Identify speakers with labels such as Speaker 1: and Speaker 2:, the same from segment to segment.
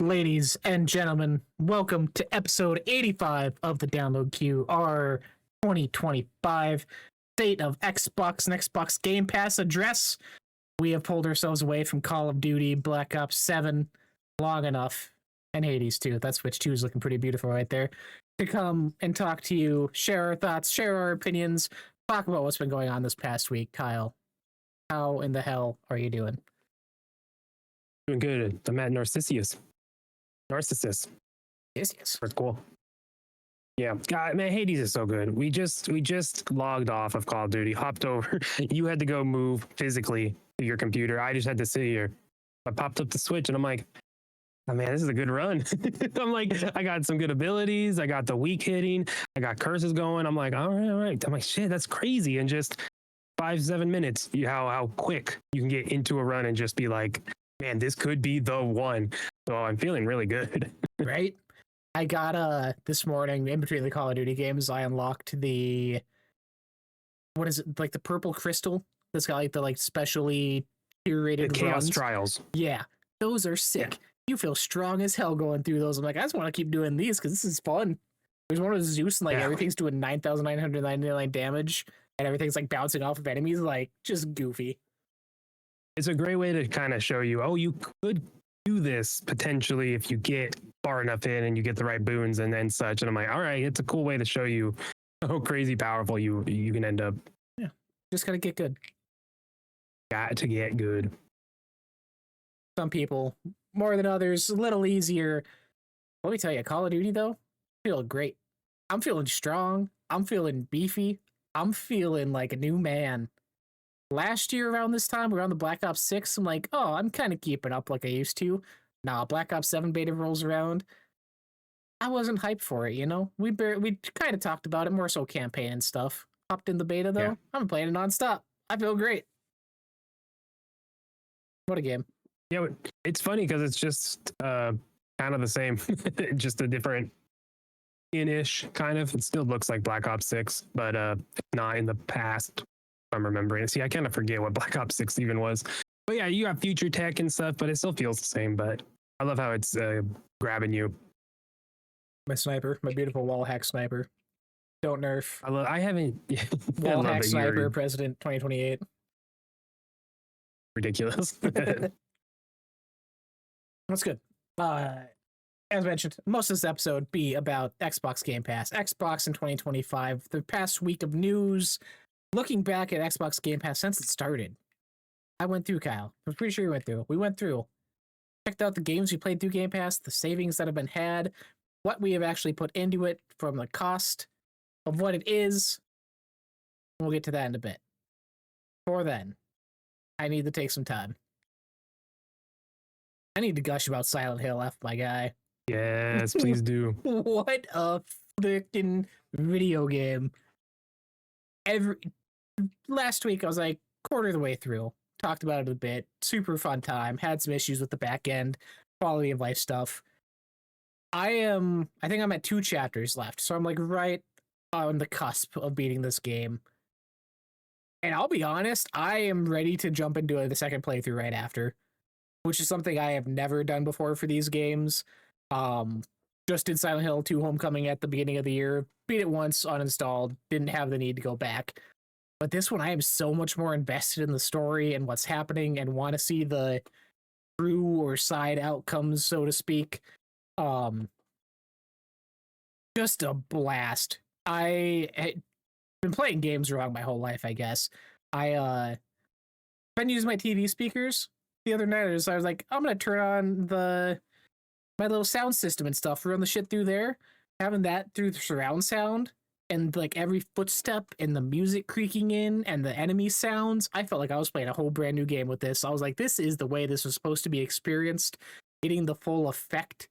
Speaker 1: Ladies and gentlemen, welcome to episode 85 of the Download Queue, our 2025 State of Xbox and Xbox Game Pass address. We have pulled ourselves away from Call of Duty, Black Ops 7 long enough, and Hades too. That Switch 2 is looking pretty beautiful right there. To come and talk to you, share our thoughts, share our opinions, talk about what's been going on this past week. Kyle, how in the hell are you doing?
Speaker 2: Doing good. I'm at Narcissus.
Speaker 1: Yes.
Speaker 2: That's cool. Yeah, God, man, Hades is so good. We just logged off of Call of Duty, hopped over. You had to go move physically to your computer. I just had to sit here. I popped up the Switch and I'm like, oh man, this is a good run. I'm like, I got some good abilities. I got the weak hitting. I got curses going. I'm like, all right. I'm like, shit, that's crazy. And just 5-7 minutes, how quick you can get into a run and just be like, man, this could be the one. So I'm feeling really good.
Speaker 1: Right? I got this morning in between the Call of Duty games, I unlocked the what is it, like the purple crystal that's got like the specially curated
Speaker 2: The Chaos
Speaker 1: runs.
Speaker 2: Trials.
Speaker 1: Yeah, those are sick. Yeah. You feel strong as hell going through those. I'm like, I just want to keep doing these because this is fun. There's one with Zeus and everything's doing 9,999 damage and everything's like bouncing off of enemies, like just goofy.
Speaker 2: It's a great way to kind of show you, oh, you could do this potentially if you get far enough in and you get the right boons and then such. And I'm like, all right, it's a cool way to show you how crazy powerful you can end up.
Speaker 1: Yeah, just gotta get good.
Speaker 2: Got to get good.
Speaker 1: Some people more than others, a little easier. Let me tell you, Call of Duty though, I feel great. I'm feeling strong. I'm feeling beefy. I'm feeling like a new man. Last year around this time, around the Black Ops 6, I'm like, oh, I'm kind of keeping up like I used to. Now Black Ops 7 beta rolls around. I wasn't hyped for it, you know? We kind of talked about it, more so campaign and stuff. Hopped in the beta, though. Yeah. I'm playing it nonstop. I feel great. What a game.
Speaker 2: Yeah, it's funny because it's just kind of the same. Just a different in-ish, kind of. It still looks like Black Ops 6, but not in the past. I'm remembering. See, I kind of forget what Black Ops 6 even was. But yeah, you got future tech and stuff, but it still feels the same. But I love how it's grabbing you.
Speaker 1: My sniper, my beautiful wall hack sniper. Don't nerf.
Speaker 2: I haven't.
Speaker 1: Wall hack sniper, President 2028.
Speaker 2: Ridiculous.
Speaker 1: That's good. As mentioned, most of this episode be about Xbox Game Pass, Xbox in 2025, the past week of news. Looking back at Xbox Game Pass since it started, I went through, Kyle. I'm pretty sure you went through. We went through. Checked out the games we played through Game Pass, the savings that have been had, what we have actually put into it from the cost of what it is. We'll get to that in a bit. Before then, I need to take some time. I need to gush about Silent Hill F, my guy.
Speaker 2: Yes, please do.
Speaker 1: What a freaking video game. Last week, I was like quarter of the way through. Talked about it a bit. Super fun time. Had some issues with the back end, quality of life stuff. I think I'm at 2 chapters left, so I'm like right on the cusp of beating this game. And I'll be honest, I am ready to jump into the second playthrough right after, which is something I have never done before for these games. Just did Silent Hill 2 Homecoming at the beginning of the year. Beat it once, uninstalled, didn't have the need to go back. But this one, I am so much more invested in the story and what's happening and want to see the true or side outcomes, so to speak. Just a blast. I've been playing games wrong my whole life, I guess. Been using my TV speakers the other night, so I was like, I'm going to turn on my little sound system and stuff, run the shit through there, having that through the surround sound and like every footstep and the music creaking in and the enemy sounds. I felt like I was playing a whole brand new game with this. I was like, this is the way this was supposed to be experienced, getting the full effect.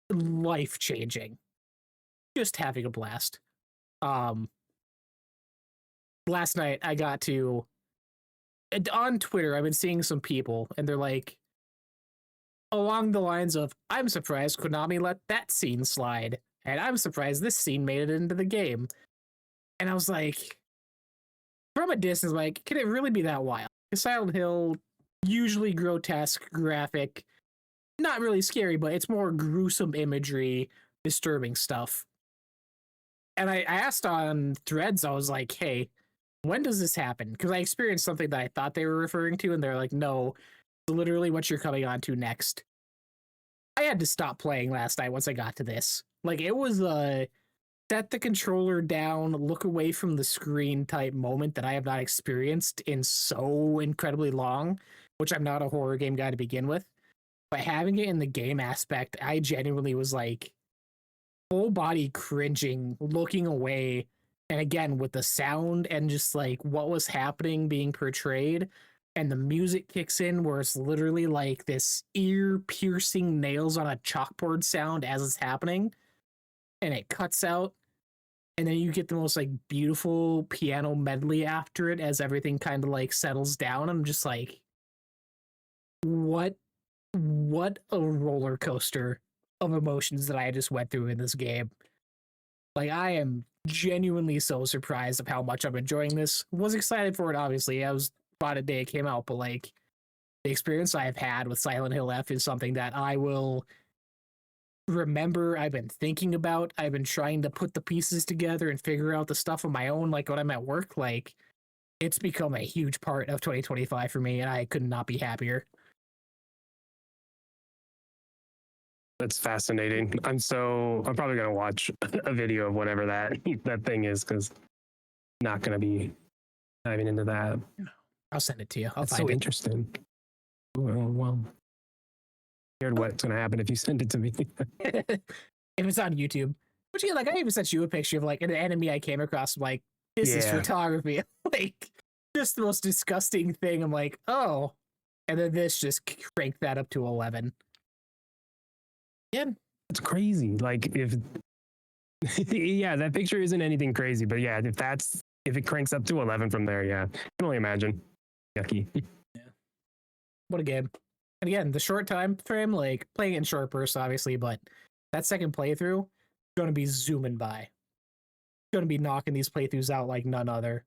Speaker 1: Life changing. Just having a blast. Last night I got to on Twitter, I've been seeing some people and they're like, along the lines of, I'm surprised Konami let that scene slide, and I'm surprised this scene made it into the game. And I was like, from a distance, like, can it really be that wild? Silent Hill, usually grotesque, graphic, not really scary, but it's more gruesome imagery, disturbing stuff. And I asked on Threads, I was like, hey, when does this happen? Because I experienced something that I thought they were referring to, and they're like, no, it's literally what you're coming on to next. I had to stop playing last night once I got to this. Like, it was a set the controller down, look away from the screen type moment that I have not experienced in so incredibly long, which I'm not a horror game guy to begin with. But having it in the game aspect, I genuinely was like full body cringing, looking away. And again, with the sound and just like what was happening being portrayed, and the music kicks in where it's literally like this ear piercing nails on a chalkboard sound as it's happening, and it cuts out. And then you get the most like beautiful piano medley after it as everything kind of like settles down. I'm just like, what a roller coaster of emotions that I just went through in this game. Like, I am genuinely so surprised of how much I'm enjoying this. Was excited for it, obviously. I was about a day it came out, but like the experience I've had with Silent Hill F is something that I will remember. I've been thinking about. I've been trying to put the pieces together and figure out the stuff on my own, like when I'm at work. Like, it's become a huge part of 2025 for me, and I could not be happier.
Speaker 2: That's fascinating. I'm probably gonna watch a video of whatever that thing is, because not gonna be diving into that.
Speaker 1: I'll send it to you. I'll
Speaker 2: That's
Speaker 1: find
Speaker 2: so
Speaker 1: it.
Speaker 2: interesting. Well, heard what's gonna happen if you send it to me.
Speaker 1: If it's on YouTube. But yeah, like I even sent you a picture of like an enemy I came across. I'm like, this is photography. Like, just the most disgusting thing. I'm like, oh. And then this just cranked that up to 11. Yeah.
Speaker 2: It's crazy. Like, if yeah, that picture isn't anything crazy, but yeah, if it cranks up to 11 from there, yeah, I can only imagine. Yucky.
Speaker 1: Yeah. What a game. And again, the short time frame, like playing it in short bursts, obviously, but that second playthrough, going to be zooming by. Going to be knocking these playthroughs out like none other.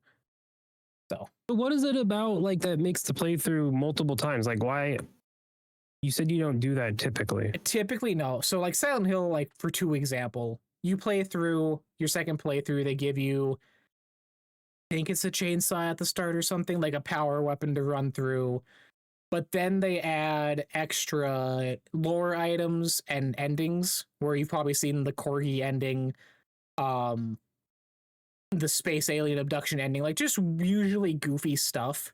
Speaker 1: So,
Speaker 2: what is it about like that makes the playthrough multiple times? Like, why? You said you don't do that typically.
Speaker 1: Typically, no. So, like Silent Hill, like for example, you play through your second playthrough, they give you, I think it's a chainsaw at the start or something, like a power weapon to run through. But then they add extra lore items and endings, where you've probably seen the Corgi ending, the space alien abduction ending, like just usually goofy stuff.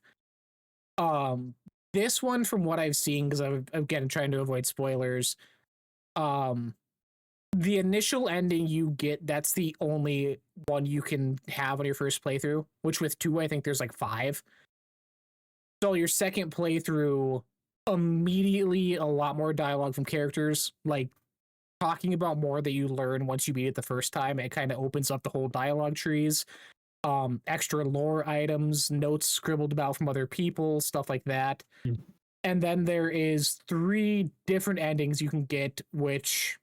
Speaker 1: This one, from what I've seen, because I'm again trying to avoid spoilers, the initial ending you get, that's the only one you can have on your first playthrough, which with 2, I think there's like 5. So your second playthrough, immediately a lot more dialogue from characters, like talking about more that you learn once you beat it the first time. It kind of opens up the whole dialogue trees, extra lore items, notes scribbled about from other people, stuff like that. And then there is 3 different endings you can get, which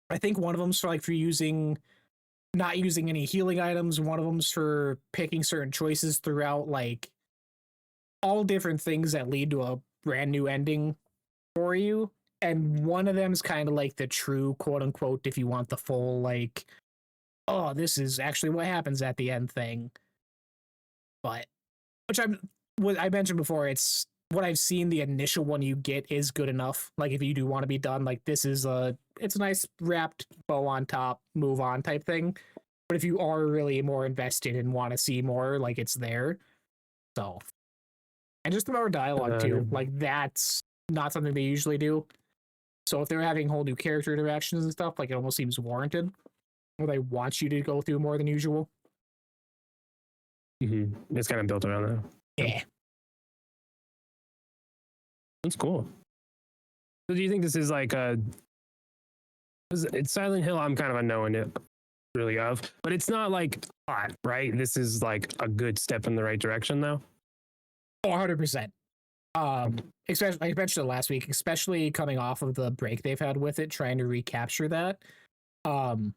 Speaker 1: I think one of them's for like for not using any healing items. One of them's for picking certain choices throughout, like all different things that lead to a brand new ending for you. And one of them is kind of like the true quote unquote, if you want the full, like, oh, this is actually what happens at the end thing. But which I mentioned before, it's what I've seen, the initial one you get is good enough. Like, if you do want to be done, like, this is it's a nice wrapped bow on top, move on type thing. But if you are really more invested and want to see more, like, it's there. So, and just the more dialogue too, like, that's not something they usually do. So if they're having whole new character interactions and stuff, like, it almost seems warranted, or they want you to go through more than usual.
Speaker 2: Mm-hmm. It's kind of built around that.
Speaker 1: Yeah.
Speaker 2: That's cool. So do you think this is like it's Silent Hill, I'm kind of unknowing it really of, but it's not like hot, right? This is like a good step in the right direction though.
Speaker 1: 100%. Especially, I mentioned it last week, especially coming off of the break they've had with it, trying to recapture that. Like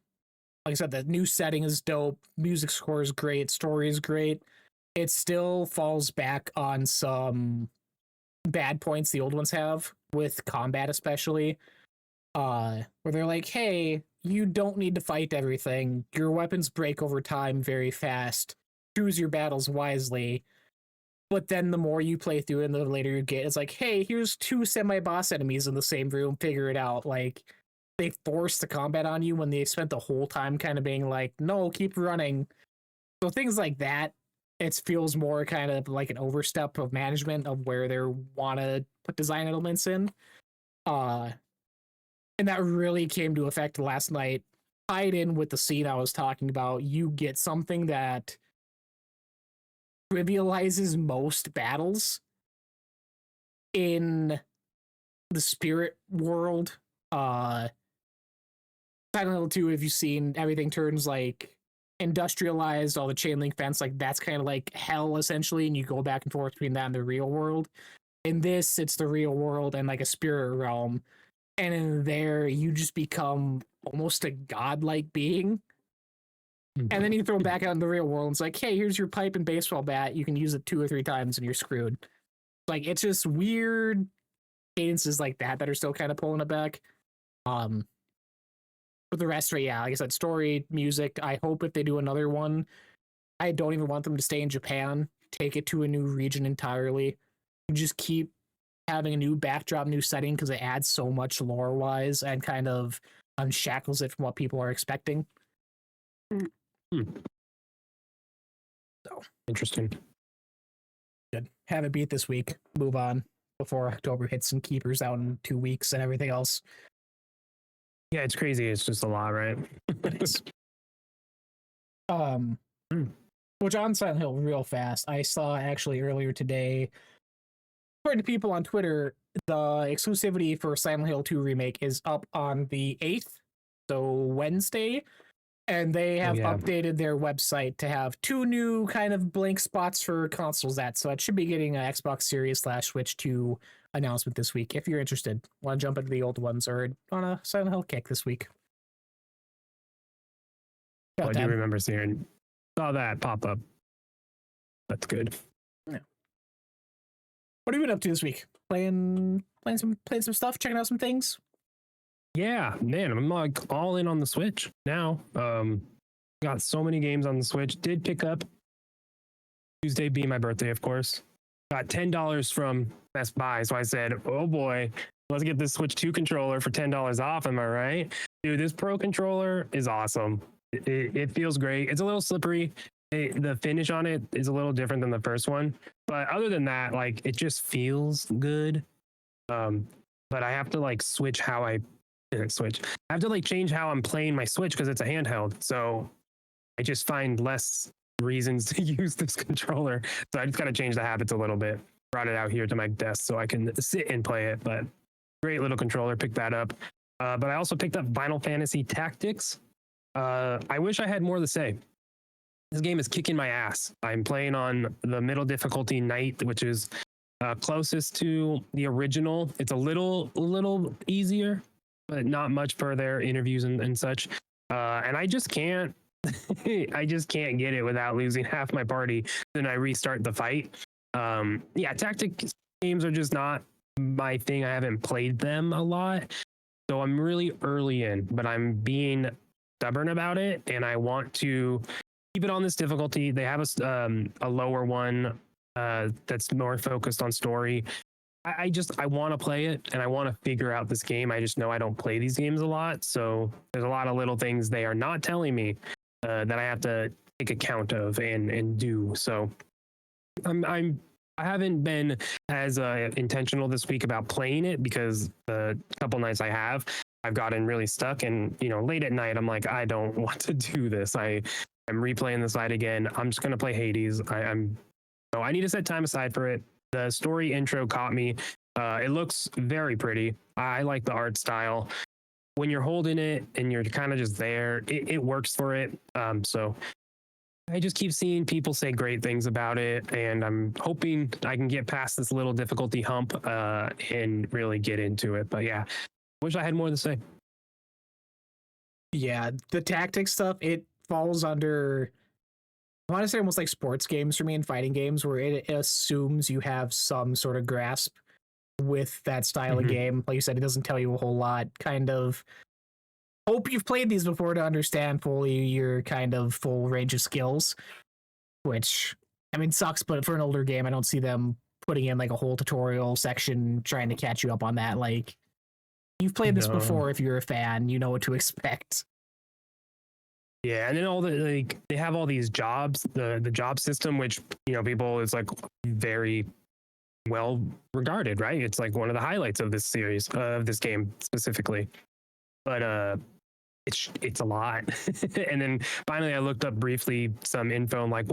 Speaker 1: I said, the new setting is dope, music score is great, story is great. It still falls back on some bad points the old ones have, with combat, especially, where they're like, hey, you don't need to fight everything. Your weapons break over time very fast. Choose your battles wisely. But then the more you play through it and the later you get, it's like, hey, here's 2 semi-boss enemies in the same room, figure it out. Like, they force the combat on you when they spent the whole time kind of being like, no, keep running. So things like that, it feels more kind of like an overstep of management of where they want to put design elements in. And that really came to effect last night. Tied in with the scene I was talking about, you get something that trivializes most battles in the spirit world. Silent Hill 2, if you've seen, everything turns like industrialized, all the chain link fence, like that's kind of like hell essentially, and you go back and forth between that and the real world. In this, it's the real world and like a spirit realm. And in there, you just become almost a godlike being. And then you throw it back out in the real world, and it's like, hey, here's your pipe and baseball bat. You can use it 2 or 3 times and you're screwed. Like, it's just weird cadences like that that are still kind of pulling it back. But the rest, right, yeah, like I said, story, music. I hope if they do another one, I don't even want them to stay in Japan. Take it to a new region entirely. Just keep having a new backdrop, new setting, because it adds so much lore-wise and kind of unshackles it from what people are expecting.
Speaker 2: So interesting.
Speaker 1: Good. Have it beat this week. Move on before October hits and Keepers out in 2 weeks and everything else.
Speaker 2: Yeah, it's crazy. It's just a lot, right?
Speaker 1: Which on Silent Hill real fast, I saw actually earlier today, according to people on Twitter, the exclusivity for Silent Hill 2 Remake is up on the 8th, so Wednesday. And they have updated their website to have 2 new kind of blank spots for consoles so it should be getting an Xbox Series / Switch 2 announcement this week. If you're interested, want to jump into the old ones or on a Silent Hill kick this week.
Speaker 2: I do remember seeing saw that pop up. That's good.
Speaker 1: Yeah. What have you been up to this week? Playing some stuff, checking out some things?
Speaker 2: Yeah, man, I'm like all in on the Switch now. Got so many games on the Switch. Did pick up Tuesday being my birthday, of course. Got $10 from Best Buy, so I said, "Oh boy, let's get this Switch 2 controller for $10 off." Am I right, dude? This Pro controller is awesome. It feels great. It's a little slippery. The finish on it is a little different than the first one, but other than that, like it just feels good. But I have to like switch how I have to like change how I'm playing my Switch because it's a handheld. So I just find less reasons to use this controller. So I just got to change the habits a little bit. Brought it out here to my desk so I can sit and play it. But great little controller. Picked that up. But I also picked up Final Fantasy Tactics. I wish I had more to say. This game is kicking my ass. I'm playing on the middle difficulty Knight, which is closest to the original. It's a little easier, but not much for their interviews and such. And I just can't, I just can't get it without losing half my party. Then I restart the fight. Yeah, tactic games are just not my thing. I haven't played them a lot. So I'm really early in, but I'm being stubborn about it. And I want to keep it on this difficulty. They have a lower one that's more focused on story. I want to play it and I want to figure out this game. I just know I don't play these games a lot. So there's a lot of little things they are not telling me that I have to take account of and do. So I haven't been as intentional this week about playing it because the couple nights I've gotten really stuck, and late at night I'm like, I don't want to do this. I'm replaying this fight again. I'm just gonna play Hades. I need to set time aside for it. The story intro caught me. It looks very pretty. I like the art style. When you're holding it and you're kind of just there, it works for it. So I just keep seeing people say great things about it, and I'm hoping I can get past this little difficulty hump and really get into it. But yeah, wish I had more to say.
Speaker 1: Yeah, the tactics stuff, it falls under, I want to say almost like sports games for me and fighting games where it assumes you have some sort of grasp. with that style of game. Like you said, it doesn't tell you a whole lot. Kind of hope you've played these before to understand fully your kind of full range of skills, which, I mean, sucks, but for an older game, I don't see them putting in like a whole tutorial section trying to catch you up on that. Like, you've played this before. If you're a fan, you know what to expect.
Speaker 2: Yeah, and then all the like they have all these jobs, the job system, which people is like very well regarded, right? It's like one of the highlights of this series, of this game specifically. But it's a lot. And then finally I looked up briefly some info on like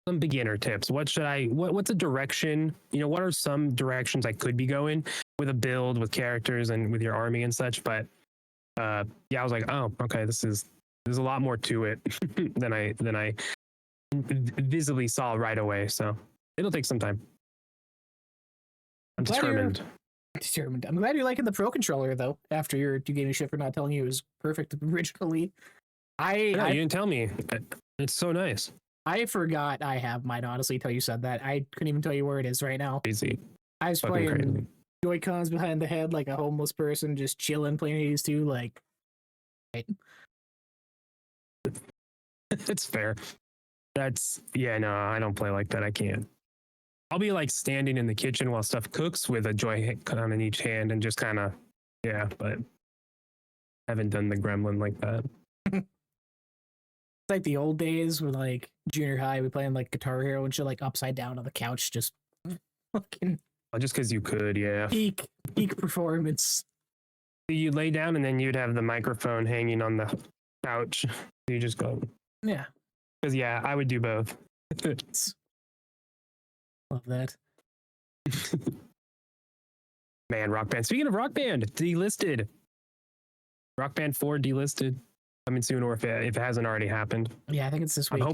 Speaker 2: some beginner tips. What's a direction? What are some directions I could be going with a build, with characters and with your army and such? But I was like, oh, okay, there's a lot more to it than I visibly saw right away. So it'll take some time. I'm determined.
Speaker 1: I'm glad you're liking the Pro Controller, though, after you gave me shit for not telling you it was perfect originally.
Speaker 2: You didn't tell me. It's so nice.
Speaker 1: I forgot I have mine, honestly, until you said that. I couldn't even tell you where it is right now.
Speaker 2: Crazy.
Speaker 1: I was playing Joy-Cons behind the head like a homeless person, just chilling, playing these two, like... Right.
Speaker 2: It's fair. No, I don't play like that. I can't. I'll be like standing in the kitchen while stuff cooks with a Joy-Con in each hand and just kind of, but I haven't done the gremlin like that.
Speaker 1: It's like the old days when like junior high, we playing like Guitar Hero and shit, like upside down on the couch, just fucking.
Speaker 2: Just because you could, yeah.
Speaker 1: Peak performance.
Speaker 2: You lay down and then you'd have the microphone hanging on the couch. You just go.
Speaker 1: Yeah.
Speaker 2: Because I would do both.
Speaker 1: Love that.
Speaker 2: Man, Rock Band. Speaking of Rock Band, delisted. Rock Band 4 delisted. Coming soon, or if it hasn't already happened.
Speaker 1: Yeah, I think it's this week.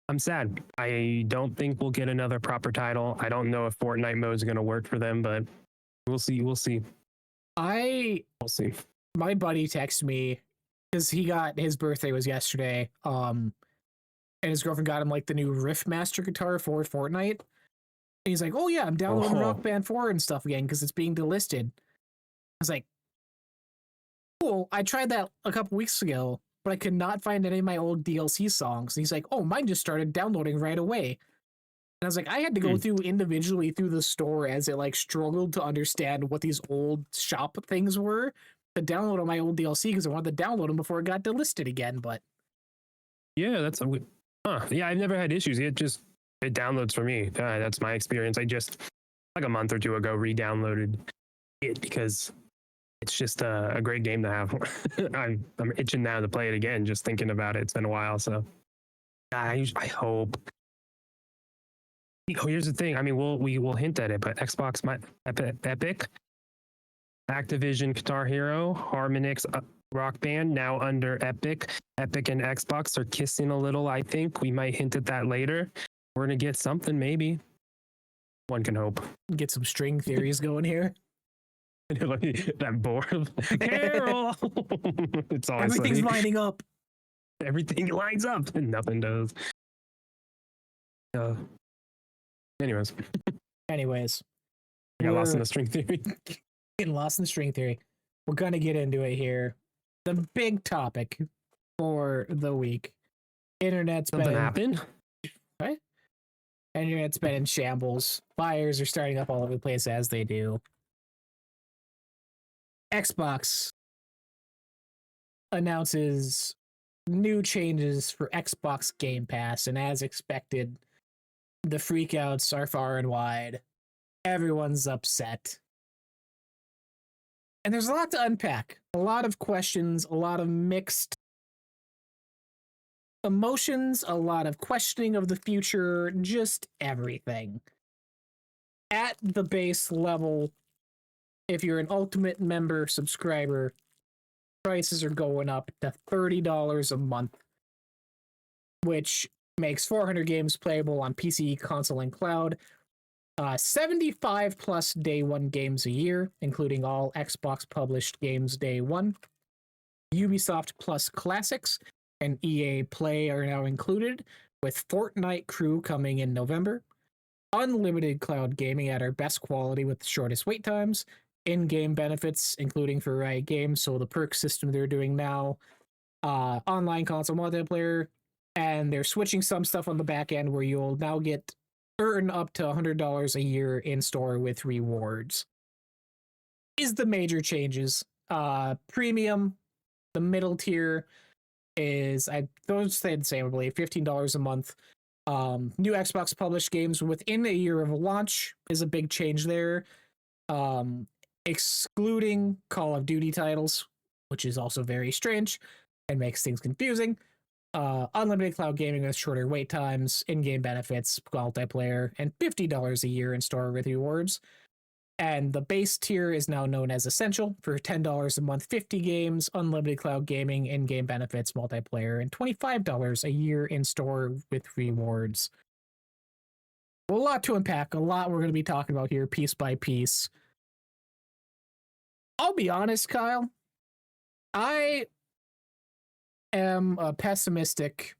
Speaker 2: I'm sad. I don't think we'll get another proper title. I don't know if Fortnite mode is going to work for them, but we'll see. We'll see.
Speaker 1: We'll see. My buddy texted me because his birthday was yesterday. And his girlfriend got him like the new Riff Master guitar for Fortnite. And he's like, "Oh yeah, I'm downloading Rock Band 4 and stuff again because it's being delisted." I was like, "Cool." I tried that a couple weeks ago, but I could not find any of my old DLC songs. And he's like, "Oh, mine just started downloading right away." And I was like, I had to go through individually through the store as it like struggled to understand what these old shop things were to download on my old DLC because I wanted to download them before it got delisted again. But
Speaker 2: yeah, that's yeah, I've never had issues. It downloads for me. That's my experience. I just like a month or two ago re-downloaded it because it's just a great game to have. I'm itching now to play it again. Just thinking about it. It's been a while, so I hope. Here's the thing. I mean, we will hint at it, but Xbox, Epic, Activision, Guitar Hero, Harmonix, Rock Band, now under Epic. Epic and Xbox are kissing a little, I think. We might hint at that later. We're going to get something, maybe. One can hope.
Speaker 1: Get some string theories going here.
Speaker 2: That board. Carol! It's always
Speaker 1: Everything's lining up.
Speaker 2: Everything lines up and nothing does. Anyways. I got lost in the string theory.
Speaker 1: Getting lost in the string theory. We're going to get into it here. The big topic for the week.
Speaker 2: Something happened?
Speaker 1: What? Internet's been in shambles. Fires are starting up all over the place as they do. Xbox announces new changes for Xbox Game Pass, and as expected, the freakouts are far and wide. Everyone's upset. And there's a lot to unpack. A lot of questions, a lot of mixed emotions, a lot of questioning of the future, just everything. At the base level, if you're an Ultimate member subscriber, prices are going up to $30 a month, which makes 400 games playable on PC, console, and cloud. 75 plus day one games a year, including all Xbox published games day one. Ubisoft Plus Classics and EA Play are now included, with Fortnite Crew coming in November. unlimited cloud gaming at our best quality with the shortest wait times, in-game benefits, including for Riot Games, so the perk system they're doing now, online console multiplayer, and they're switching some stuff on the back end where you'll now earn up to $100 a year in store with rewards. Is the major changes. Premium, the middle tier is, I don't say the same, I believe, $15 a month. New Xbox published games within a year of launch is a big change there. Excluding Call of Duty titles, which is also very strange and makes things confusing. Unlimited cloud gaming with shorter wait times, in-game benefits, multiplayer, and $50 a year in store with rewards. And the base tier is now known as Essential for $10 a month, 50 games, unlimited cloud gaming, in-game benefits, multiplayer, and $25 a year in store with rewards. A lot to unpack, a lot we're going to be talking about here piece by piece. I'll be honest, Kyle. I am a pessimistic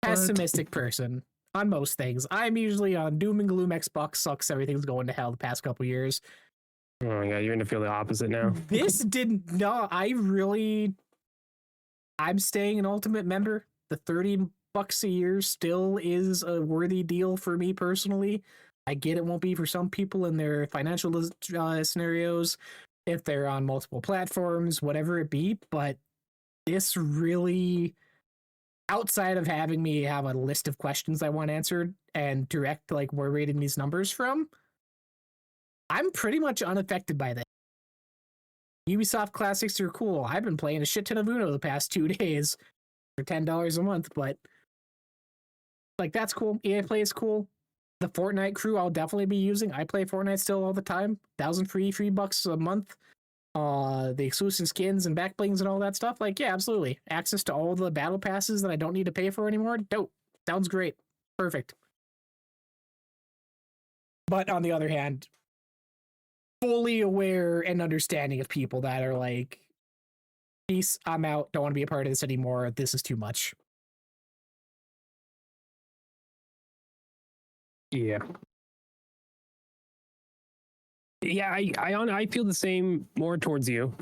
Speaker 1: person on most things. I'm usually on doom and gloom. Xbox sucks. Everything's going to hell the past couple years.
Speaker 2: Oh yeah, you're gonna feel the opposite now.
Speaker 1: This didn't. No, I'm staying an Ultimate member. The $30 a year still is a worthy deal for me personally. I get it won't be for some people in their financial scenarios, if they're on multiple platforms, whatever it be, but this really, outside of having me have a list of questions I want answered and direct like where we're reading these numbers from, I'm pretty much unaffected by that. Ubisoft classics are cool. I've been playing a shit ton of Uno the past 2 days for $10 a month, but like that's cool. EA Play is cool. The Fortnite crew I'll definitely be using. I play Fortnite still all the time. $3 a month. The exclusive skins and backblings and all that stuff. Like, yeah, absolutely. Access to all the battle passes that I don't need to pay for anymore. Dope. Sounds great. Perfect. But on the other hand, fully aware and understanding of people that are like, peace, I'm out, don't want to be a part of this anymore. This is too much.
Speaker 2: Yeah. Yeah, I feel the same more towards you.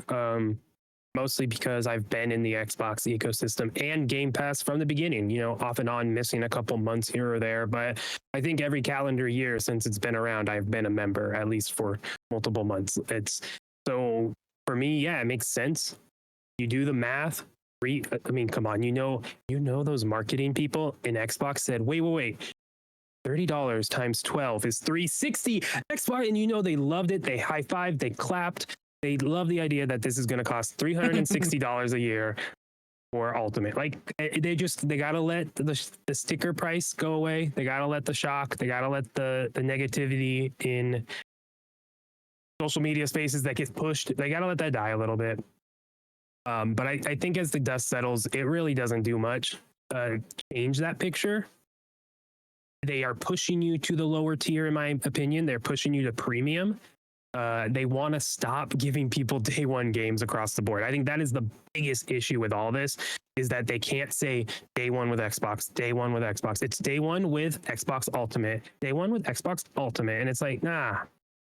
Speaker 2: Mostly because I've been in the Xbox ecosystem and Game Pass from the beginning, you know, off and on, missing a couple months here or there. But I think every calendar year since it's been around, I've been a member, at least for multiple months. It's so for me, yeah, it makes sense. You do the math. I mean, come on, you know those marketing people in Xbox said, wait. $30 times 12 is $360 Xbox, and you know they loved it. They high-fived, they clapped. They love the idea that this is going to cost $360 a year for Ultimate. Like they gotta let the sticker price go away. They gotta let the shock. They gotta let the negativity in social media spaces that gets pushed. They gotta let that die a little bit. But I think as the dust settles, it really doesn't do much change that picture. They are pushing you to the lower tier, in my opinion. They're pushing you to premium. They want to stop giving people day one games across the board. I think that is the biggest issue with all this, is that they can't say day one with Xbox, day one with Xbox. It's day one with Xbox Ultimate, day one with Xbox Ultimate. And it's like, nah,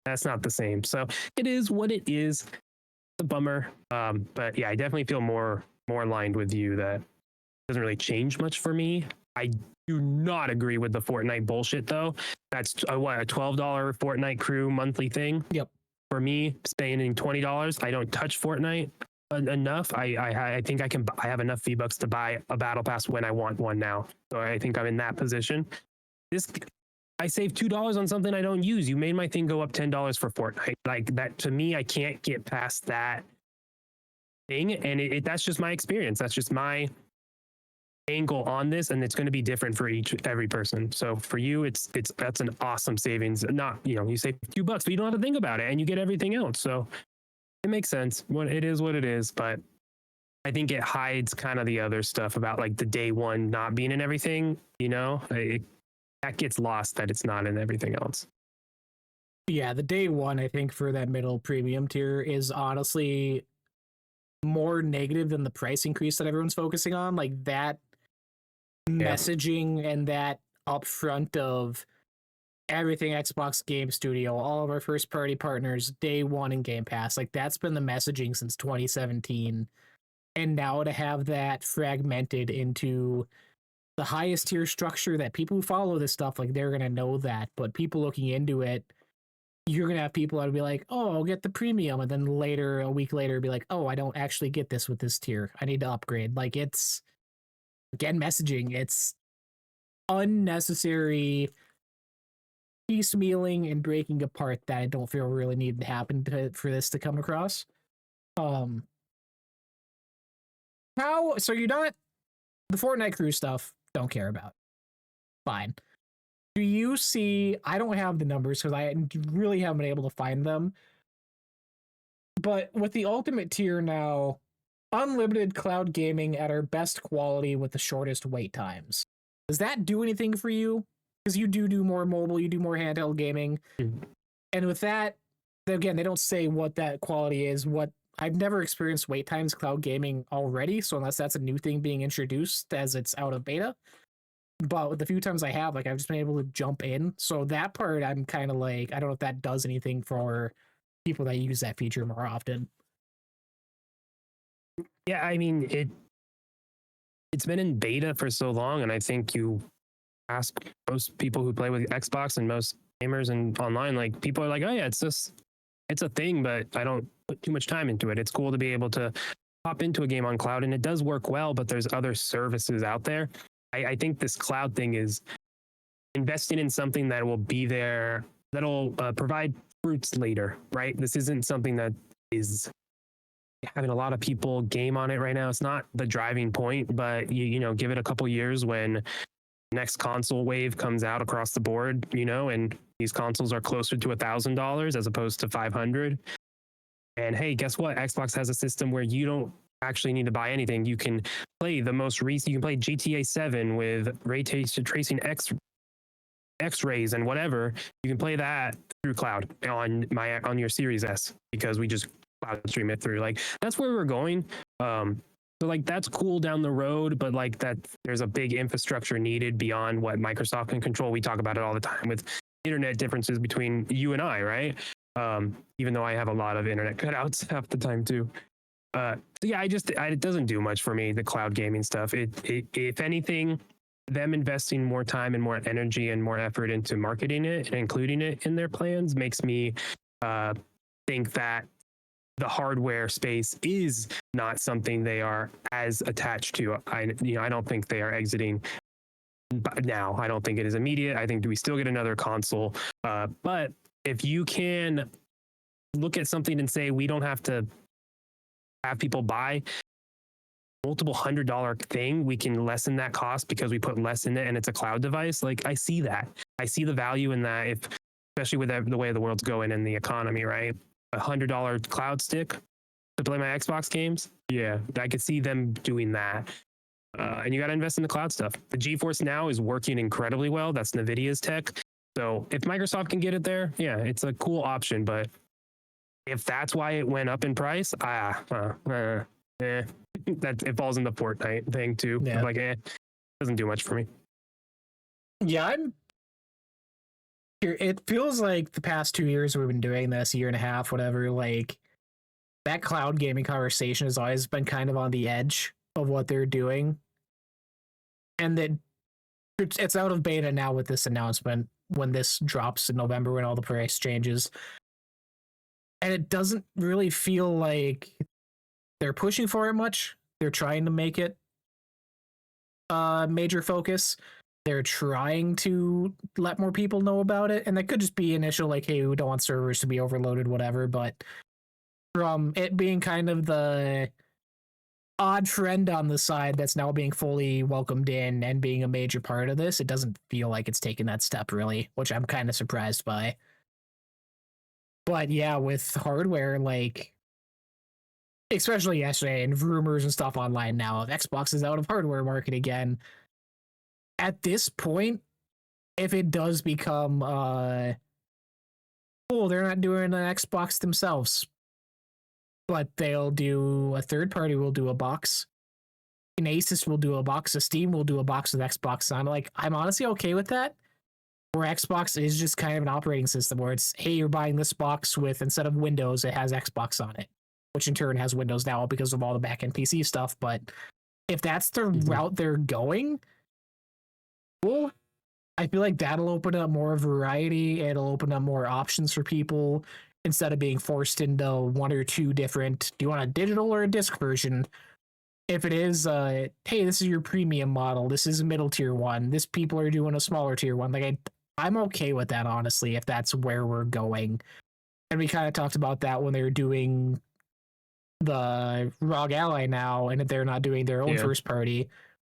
Speaker 2: that's not the same. So it is what it is. It's a bummer. But yeah, I definitely feel more aligned with you that it doesn't really change much for me. I do not agree with the Fortnite bullshit though. That's a $12 Fortnite crew monthly thing.
Speaker 1: Yep.
Speaker 2: For me, spending $20, I don't touch Fortnite enough. I think I have enough V-Bucks to buy a battle pass when I want one now. So I think I'm in that position. I saved $2 on something I don't use. You made my thing go up $10 for Fortnite. Like that, to me, I can't get past that thing. And that's just my experience. That's just my angle on this, and it's going to be different for every person. So for you, that's an awesome savings. Not, you save a few bucks, but you don't have to think about it, and you get everything else. So it makes sense. It is what it is, but I think it hides kind of the other stuff about like the day one not being in everything. That gets lost, that it's not in everything else.
Speaker 1: Yeah, the day one, I think, for that middle premium tier is honestly more negative than the price increase that everyone's focusing on. Like that messaging and that upfront of everything Xbox Game Studio, all of our first party partners, day one in Game Pass. Like that's been the messaging since 2017. And now to have that fragmented into the highest tier structure that people who follow this stuff, like they're gonna know that. But people looking into it, you're gonna have people that'll be like, oh, I'll get the premium, and then later, a week later, be like, oh, I don't actually get this with this tier. I need to upgrade. Like it's again messaging. It's unnecessary piecemealing and breaking apart that I don't feel really needed to happen for this to come across. Um, how so you're not the Fortnite crew stuff? Don't care about. Fine. Do you see? I don't have the numbers because I really haven't been able to find them. But with the ultimate tier now, unlimited cloud gaming at our best quality with the shortest wait times. Does that do anything for you? Because you do more mobile, you do more handheld gaming, and with that, again, they don't say what that quality is. What I've never experienced wait times cloud gaming already, so unless that's a new thing being introduced as it's out of beta. But with the few times I have, like I've just been able to jump in. So that part, I'm kind of like, I don't know if that does anything for people that use that feature more often.
Speaker 2: Yeah, I mean it's been in beta for so long, and I think you ask most people who play with Xbox and most gamers and online, like people are like, oh yeah, it's a thing, but I don't put too much time into it. It's cool to be able to hop into a game on cloud, and it does work well, but there's other services out there. I think this cloud thing is investing in something that will be there, that'll provide fruits later, right? This isn't something that is having a lot of people game on it right now. It's not the driving point, but you know, give it a couple years when next console wave comes out across the board, you know, and these consoles are closer to $1,000 as opposed to 500. And hey, guess what? Xbox has a system where you don't actually need to buy anything. You can play the most recent. You can play GTA 7 with ray tracing X-rays and whatever. You can play that through cloud on your Series S because we just cloud stream it through. Like that's where we're going. So like that's cool down the road, but like that there's a big infrastructure needed beyond what Microsoft can control. We talk about it all the time with internet differences between you and I, right? Even though I have a lot of internet cutouts half the time too. So yeah, it doesn't do much for me, the cloud gaming stuff. It if anything, them investing more time and more energy and more effort into marketing it and including it in their plans makes me think that the hardware space is not something they are as attached to. I don't think they are exiting now. I don't think it is immediate. I think we still get another console. But if you can look at something and say, we don't have to have people buy multiple $100 thing, we can lessen that cost because we put less in it and it's a cloud device. Like I see that. I see the value in that, if especially with the way the world's going in the economy, right? $100 cloud stick to play my Xbox games. Yeah, I could see them doing that. And you got to invest in the cloud stuff. The GeForce Now is working incredibly well. That's NVIDIA's tech. So if Microsoft can get it there, yeah, it's a cool option. But if that's why it went up in price, that it falls in the Fortnite thing too.
Speaker 1: Yeah.
Speaker 2: Like, doesn't do much for me.
Speaker 1: Yeah, it feels like the past 2 years we've been doing this, year and a half, whatever, like that cloud gaming conversation has always been kind of on the edge of what they're doing. And that it's out of beta now with this announcement when this drops in November when all the price changes. And it doesn't really feel like they're pushing for it much. They're trying to make it a major focus. They're trying to let more people know about it. And that could just be initial, like, hey, we don't want servers to be overloaded, whatever. But from it being kind of the odd friend on the side that's now being fully welcomed in and being a major part of this, it doesn't feel like it's taken that step, really, which I'm kind of surprised by. But yeah, with hardware, like, especially yesterday and rumors and stuff online now, Xbox is out of hardware market again. At this point, if it does become they're not doing an Xbox themselves, but they'll do a third party will do a box. An Asus will do a box, a Steam will do a box with Xbox on. Like, I'm honestly okay with that. where Xbox is just kind of an operating system where it's, hey, you're buying this box with, instead of Windows, it has Xbox on it, which in turn has Windows now because of all the back end PC stuff. But if that's the route they're going, well, I feel like that'll open up more variety. It'll open up more options for people instead of being forced into one or two different. Do you want a digital or a disc version? If it is, hey, this is your premium model. This is a middle tier one. This people are doing a smaller tier one. Like I'm okay with that, honestly, if that's where we're going. And we kind of talked about that when they were doing the ROG Ally now, and if they're not doing their own first party,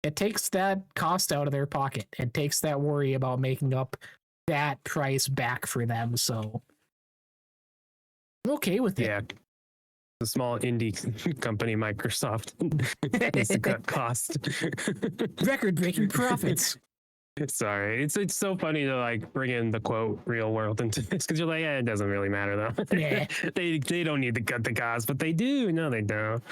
Speaker 1: it takes that cost out of their pocket. It takes that worry about making up that price back for them. So I'm okay with it.
Speaker 2: Yeah. The small indie company, Microsoft, needs to cut costs.
Speaker 1: Record-breaking profits.
Speaker 2: Sorry, it's so funny to like bring in the quote real world into this because you're like, yeah, it doesn't really matter though.
Speaker 1: Yeah.
Speaker 2: they don't need to cut the cost, but they do. No, they don't.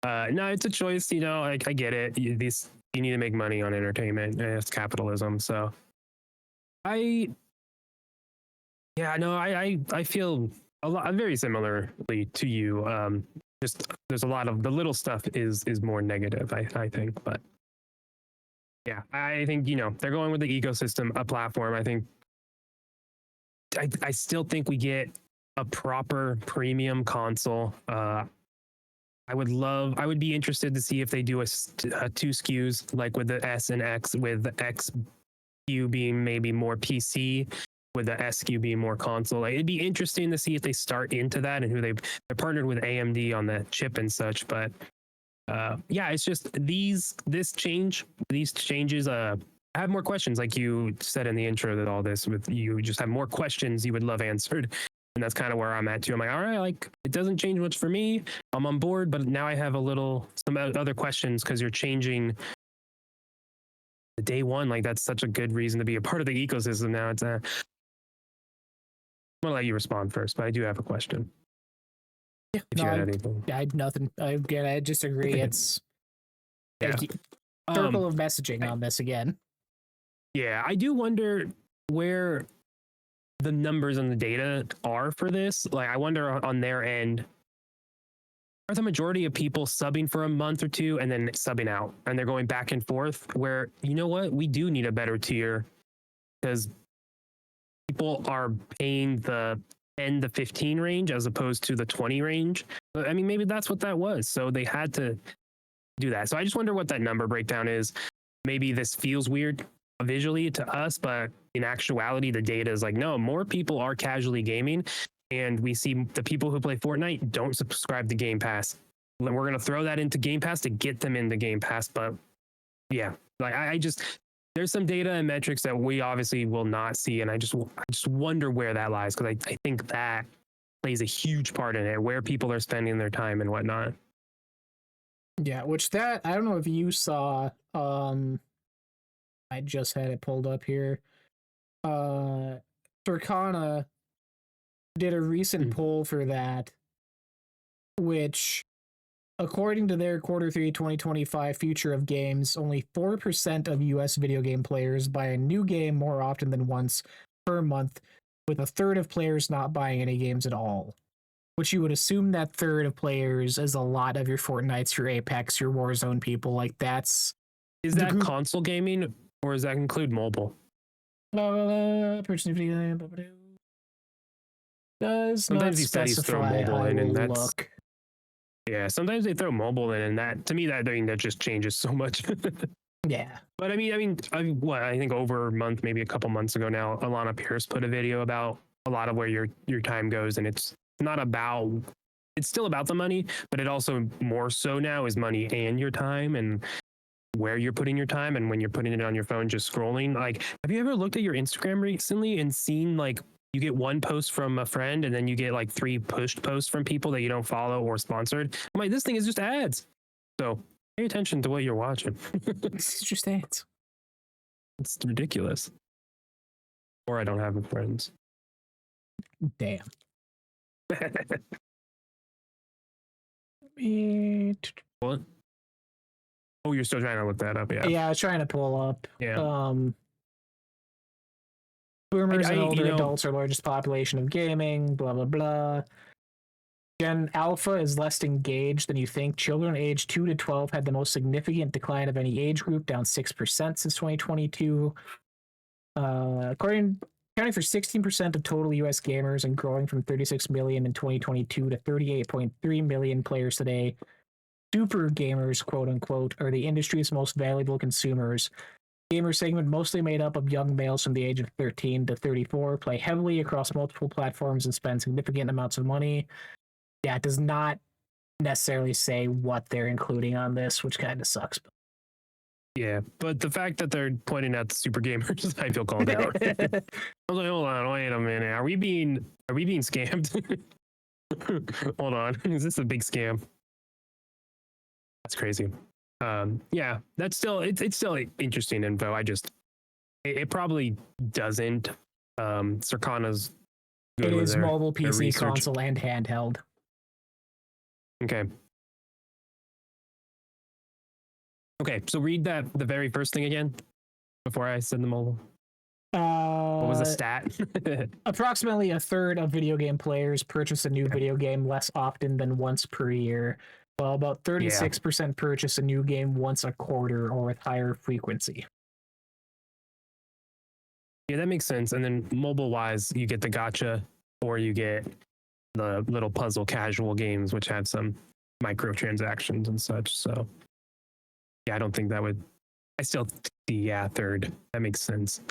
Speaker 2: No, it's a choice. You know, I get it. You need to make money on entertainment, and it's capitalism. So, I feel a lot very similarly to you. Just there's a lot of the little stuff is more negative. I think, but. Yeah, I think, they're going with the ecosystem, a platform. I think I still think we get a proper premium console. I would be interested to see if they do a two SKUs like with the S and X, with the X SKU being maybe more PC, with the S SKU being more console. Like, it'd be interesting to see if they start into that and who they're partnered with AMD on the chip and such, but it's just these changes. I have more questions, like you said in the intro, that all this with you just have more questions you would love answered, and that's kind of where I'm at too. I'm like, all right, like it doesn't change much for me. I'm on board, but now I have some other questions because you're changing the day one. Like that's such a good reason to be a part of the ecosystem now. It's I'm gonna let you respond first, but I do have a question.
Speaker 1: Yeah,
Speaker 2: if you had anything.
Speaker 1: I had nothing. I just agree. It's circle of messaging on this again.
Speaker 2: Yeah, I do wonder where the numbers and the data are for this. Like, I wonder on their end, are the majority of people subbing for a month or two and then subbing out, and they're going back and forth? Where, you know what, we do need a better tier because people are paying the 10 to 15 range as opposed to the 20 range. I mean, maybe that's what that was. So they had to do that. So I just wonder what that number breakdown is. Maybe this feels weird visually to us, but in actuality, the data is like, no, more people are casually gaming. And we see the people who play Fortnite don't subscribe to Game Pass. We're going to throw that into Game Pass to get them into Game Pass. But yeah, like I just, there's some data and metrics that we obviously will not see. And I just wonder where that lies, because I think that plays a huge part in it, where people are spending their time and whatnot.
Speaker 1: Yeah, which that, I don't know if you saw, I just had it pulled up here. Turkana did a recent poll for that, which, according to their Q3 2025 Future of Games, only 4% of US video game players buy a new game more often than once per month, with a third of players not buying any games at all. Which you would assume that third of players is a lot of your Fortnites, your Apex, your Warzone people. Like, that's...
Speaker 2: Is that console gaming, or does that include mobile?
Speaker 1: Does
Speaker 2: sometimes these
Speaker 1: studies
Speaker 2: throw mobile in, and that's
Speaker 1: look.
Speaker 2: Yeah, sometimes they throw mobile in, and that, to me, that thing that just changes so much.
Speaker 1: Yeah,
Speaker 2: but I think over a month, maybe a couple months ago now, Alana Pierce put a video about a lot of where your time goes, and it's still about the money, but it also more so now is money and your time, and where you're putting your time, and when you're putting it on your phone just scrolling. Like, have you ever looked at your Instagram recently and seen, like, you get one post from a friend and then you get like 3 pushed posts from people that you don't follow or sponsored? I'm like, this thing is just ads. So pay attention to what you're watching.
Speaker 1: It's just ads.
Speaker 2: It's ridiculous. Or I don't have friends.
Speaker 1: Damn.
Speaker 2: What? Oh, you're still trying to look that up? Yeah.
Speaker 1: Yeah, I was trying to pull up.
Speaker 2: Yeah.
Speaker 1: Boomers and older adults are largest population of gaming, blah, blah, blah. Gen Alpha is less engaged than you think. Children aged 2 to 12 had the most significant decline of any age group, down 6% since 2022. Accounting for 16% of total US gamers and growing from 36 million in 2022 to 38.3 million players today. Super gamers, quote unquote, are the industry's most valuable consumers. Gamer segment mostly made up of young males from the age of 13 to 34, play heavily across multiple platforms and spend significant amounts of money. Yeah, it does not necessarily say what they're including on this, which kind of sucks.
Speaker 2: Yeah, but the fact that they're pointing out the super gamers, I feel called out. I was like, hold on, wait a minute. Are we being scammed? Hold on. Is this a big scam? That's crazy. Yeah, that's still it's still interesting info. It probably doesn't. Circana's good.
Speaker 1: It is
Speaker 2: their,
Speaker 1: mobile,
Speaker 2: their
Speaker 1: PC,
Speaker 2: research.
Speaker 1: console, and handheld.
Speaker 2: Okay. Okay, so read the very first thing again before I send the mobile. What was the stat?
Speaker 1: Approximately a third of video game players purchase a new video game less often than once per year, while about 36% purchase a new game once a quarter or with higher frequency.
Speaker 2: Yeah, that makes sense. And then mobile-wise, you get the gacha, or you get the little puzzle casual games, which have some microtransactions and such. So, yeah, I don't think that would. I still see, third. That makes sense.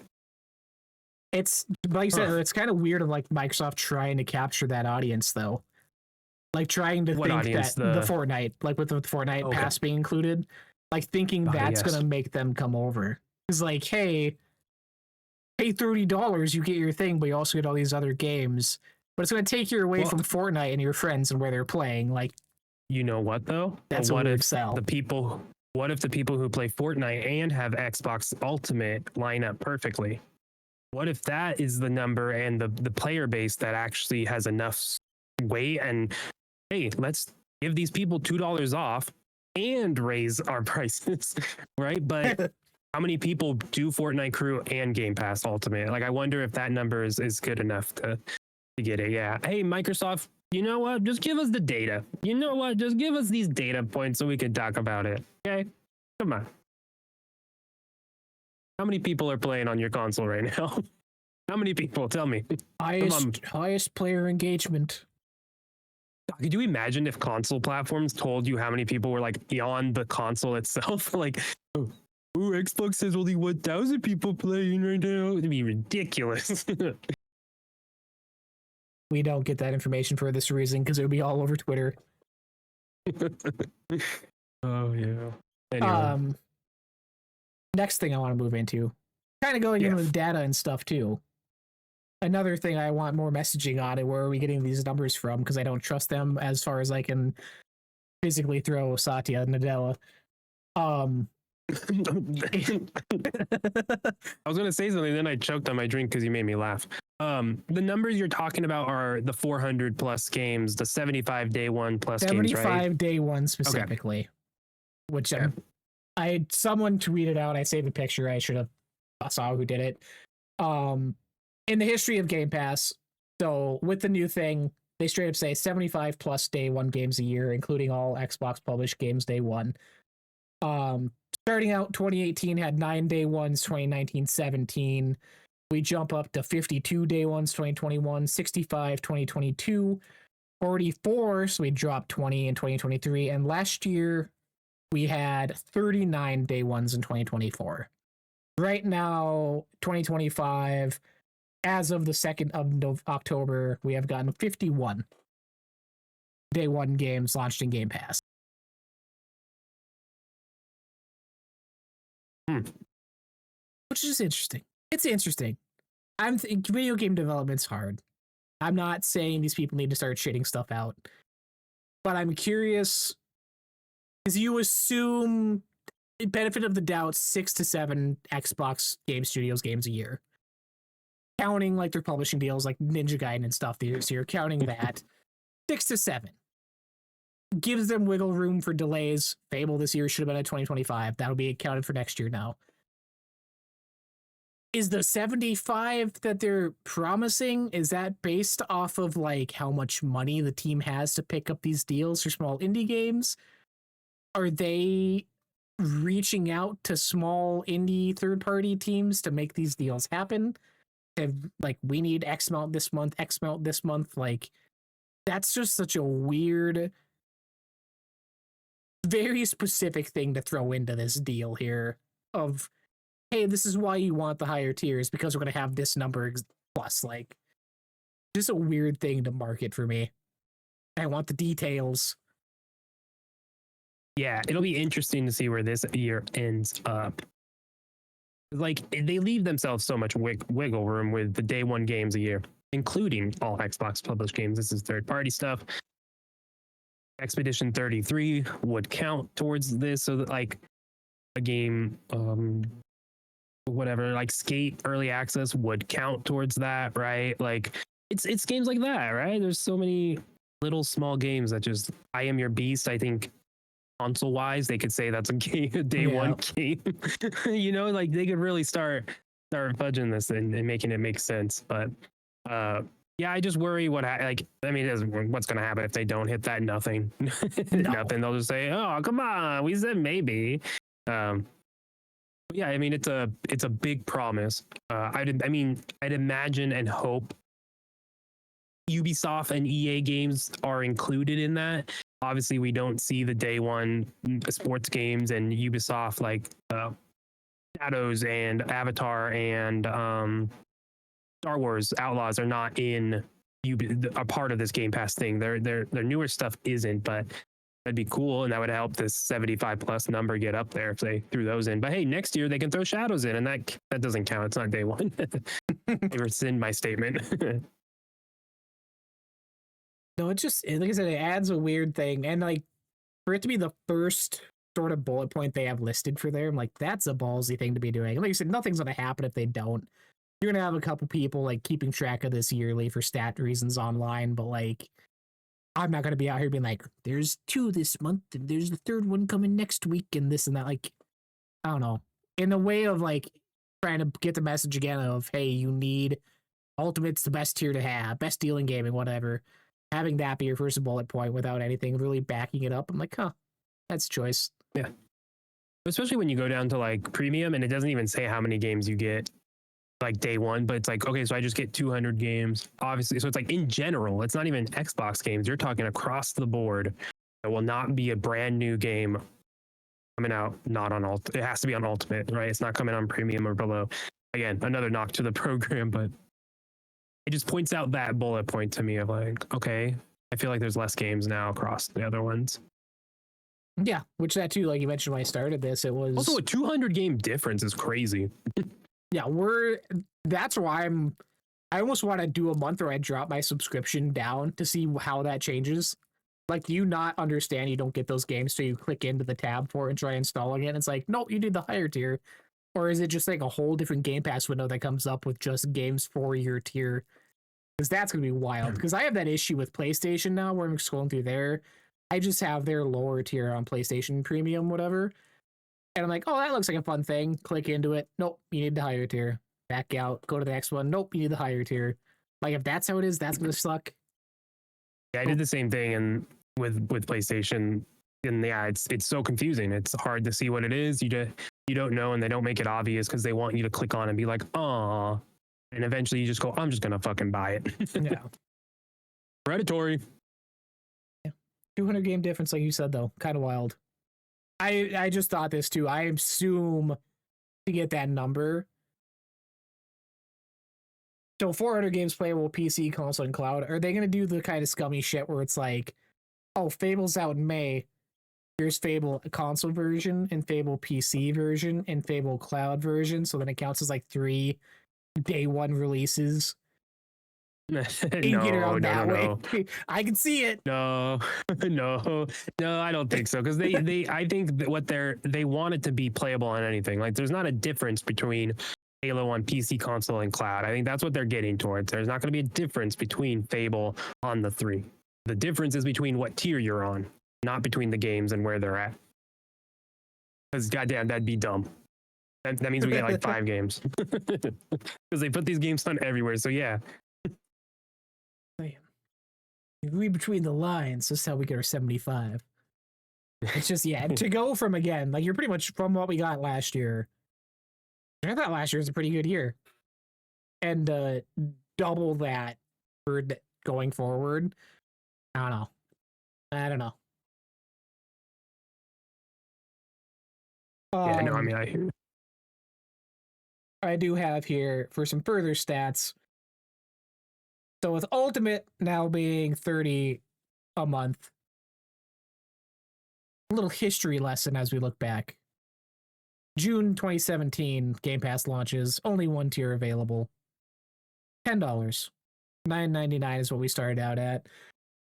Speaker 1: It's like you said, it's kind of weird of like Microsoft trying to capture that audience, though. Like trying to think
Speaker 2: audience?
Speaker 1: that the Fortnite, like with the Fortnite pass being included, like thinking that's gonna make them come over. It's like, hey, pay $30, you get your thing, but you also get all these other games. But it's gonna take you away from Fortnite and your friends and where they're playing. Like,
Speaker 2: you know what though?
Speaker 1: That's a weird sell.
Speaker 2: What if the people who play Fortnite and have Xbox Ultimate line up perfectly? What if that is the number and the player base that actually has enough weight and hey, let's give these people $2 off and raise our prices, right? But how many people do Fortnite Crew and Game Pass Ultimate? Like, I wonder if that number is good enough to get it. Yeah. Hey, Microsoft, you know what? Just give us the data. You know what? Just give us these data points so we can talk about it. Okay? Come on. How many people are playing on your console right now? How many people? Tell me.
Speaker 1: Highest player engagement.
Speaker 2: Could you imagine if console platforms told you how many people were like beyond the console itself? Like, oh, Xbox has only 1,000 people playing right now. It'd be ridiculous.
Speaker 1: We don't get that information for this reason because it would be all over Twitter.
Speaker 2: Oh yeah. Anyway.
Speaker 1: Next thing I want to move into, kind of going into the data and stuff too. Another thing I want more messaging on it. Where are we getting these numbers from? Because I don't trust them as far as I can physically throw Satya and Nadella.
Speaker 2: I was gonna say something, then I choked on my drink because you made me laugh. The numbers you're talking about are the 400 plus games, the 75 day one plus
Speaker 1: 75
Speaker 2: games, right?
Speaker 1: day one specifically. Okay. Which someone tweeted out. I saved the picture. I should have saw who did it. In the history of Game Pass, so with the new thing, they straight up say 75 plus day one games a year, including all Xbox published games day one. Starting out 2018 had 9 day ones, 2019 17. We jump up to 52 day ones 2021, 65 2022, 44, so we dropped 20 in 2023, and last year we had 39 day ones in 2024. Right now, 2025, as of the 2nd of October, we have gotten 51 day one games launched in Game Pass. Which is interesting. It's interesting. Video game development's hard. I'm not saying these people need to start shitting stuff out, but I'm curious because you assume, benefit of the doubt, 6 to 7 Xbox Game Studios games a year, counting like their publishing deals like Ninja Gaiden and stuff. So you're counting that 6 to 7 gives them wiggle room for delays. Fable this year should have been at 2025. That'll be accounted for next year now. is the 75 that they're promising, is that based off of like how much money the team has to pick up these deals for small indie games? Are they reaching out to small indie third party teams to make these deals happen? Have, like, we need X amount this month, X amount this month. Like, that's just such a weird, very specific thing to throw into this deal here of, hey, this is why you want the higher tiers, because we're going to have this number plus. Like, just a weird thing to market for me. I want the details.
Speaker 2: Yeah, it'll be interesting to see where this year ends up. Like, they leave themselves so much wiggle room with the day one games a year, including all Xbox published games. This is third party stuff. Expedition 33 would count towards this, so that like a game, whatever, like Skate early access would count towards that, right? Like it's games like that, right? There's so many little small games that just, I Am Your Beast, I think console wise they could say that's a game, a day one game. You know, like they could really start fudging this and making it make sense. But yeah, I just worry like, I mean, what's gonna happen if they don't hit that? Nothing. Nothing. They'll just say, oh, come on, we said maybe. Yeah, I mean, it's a big promise. I'd imagine and hope Ubisoft and EA games are included in that. Obviously, we don't see the day one sports games and Ubisoft like Shadows and Avatar and Star Wars Outlaws are not in a part of this Game Pass thing. Their newer stuff isn't, but that'd be cool, and that would help this 75 plus number get up there if they threw those in. But hey, next year they can throw Shadows in, and that doesn't count. It's not day one. I rescind my statement.
Speaker 1: No, it just, like I said, it adds a weird thing. And like, for it to be the first sort of bullet point they have listed for there, I'm like, that's a ballsy thing to be doing. And like you said, nothing's going to happen if they don't. You're going to have a couple people like keeping track of this yearly for stat reasons online, but like, I'm not going to be out here being like, there's 2 this month, and there's the 3rd one coming next week, and this and that. Like, I don't know. In the way of like trying to get the message again of, hey, you need Ultimate's the best tier to have, best deal in gaming, whatever. Having that be your first bullet point without anything really backing it up, I'm like, huh, that's a choice.
Speaker 2: Yeah. Especially when you go down to like premium and it doesn't even say how many games you get like day one, but it's like, okay, so I just get 200 games, obviously. So it's like in general, it's not even Xbox games. You're talking across the board. It will not be a brand new game coming out, not on it has to be on Ultimate, right? It's not coming on premium or below. Again, another knock to the program, but it just points out that bullet point to me of like, okay, I feel like there's less games now across the other ones.
Speaker 1: Yeah, which that too, like you mentioned when I started this, it was
Speaker 2: also a 200 game difference is crazy.
Speaker 1: Yeah, that's why I almost want to do a month where I drop my subscription down to see how that changes. Like, do you not understand you don't get those games so you click into the tab for it and try installing it? And it's like, nope, you need the higher tier. Or is it just like a whole different Game Pass window that comes up with just games for your tier? Because that's going to be wild. Because I have that issue with PlayStation now where I'm scrolling through there. I just have their lower tier on PlayStation Premium, whatever. And I'm like, oh, that looks like a fun thing. Click into it. Nope, you need the higher tier. Back out. Go to the next one. Nope, you need the higher tier. Like, if that's how it is, that's going to suck.
Speaker 2: Yeah, I did the same thing and with PlayStation. And yeah, it's so confusing. It's hard to see what it is. You don't know, and they don't make it obvious because they want you to click on and be like, "Aw," and eventually you just go, "I'm just gonna fucking buy it."
Speaker 1: Yeah,
Speaker 2: predatory.
Speaker 1: Yeah, 200 game difference, like you said, though, kind of wild. I just thought this too. I assume to get that number. So 400 games playable PC, console, and cloud. Are they gonna do the kind of scummy shit where it's like, oh, Fable's out in May. Here's Fable console version and Fable PC version and Fable cloud version. So then it counts as like 3 day one releases.
Speaker 2: No,
Speaker 1: get around that way.
Speaker 2: No.
Speaker 1: I can see it.
Speaker 2: No, I don't think so. Because I think that they want it to be playable on anything. Like, there's not a difference between Halo on PC, console, and cloud. I think that's what they're getting towards. There's not going to be a difference between Fable on the 3. The difference is between what tier you're on, not between the games and where they're at. Because goddamn, that'd be dumb. That means we get like 5 games because they put these games on everywhere. So yeah,
Speaker 1: Read between the lines. This is how we get our 75. It's just, yeah, to go from again, like you're pretty much from what we got last year. I thought last year was a pretty good year. And double that for going forward. I don't know.
Speaker 2: yeah. No, I mean, I hear.
Speaker 1: I do have here for some further stats. So with Ultimate now being 30 a month, a little history lesson as we look back. June 2017, Game Pass launches, only one tier available. $10. $9.99 is what we started out at,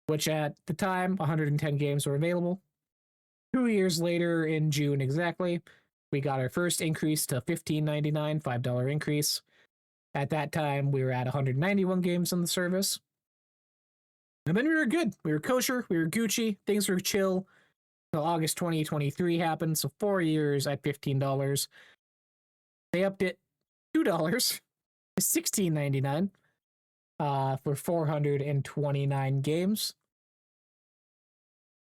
Speaker 1: which at the time, 110 games were available. 2 years later, in June exactly, we got our first increase to $15.99, $5 increase. At that time, we were at 191 games on the service. And then we were good. We were kosher. We were Gucci. Things were chill. Until August 2023 happened. So 4 years at $15. They upped it $2 to $16.99 for 429 games.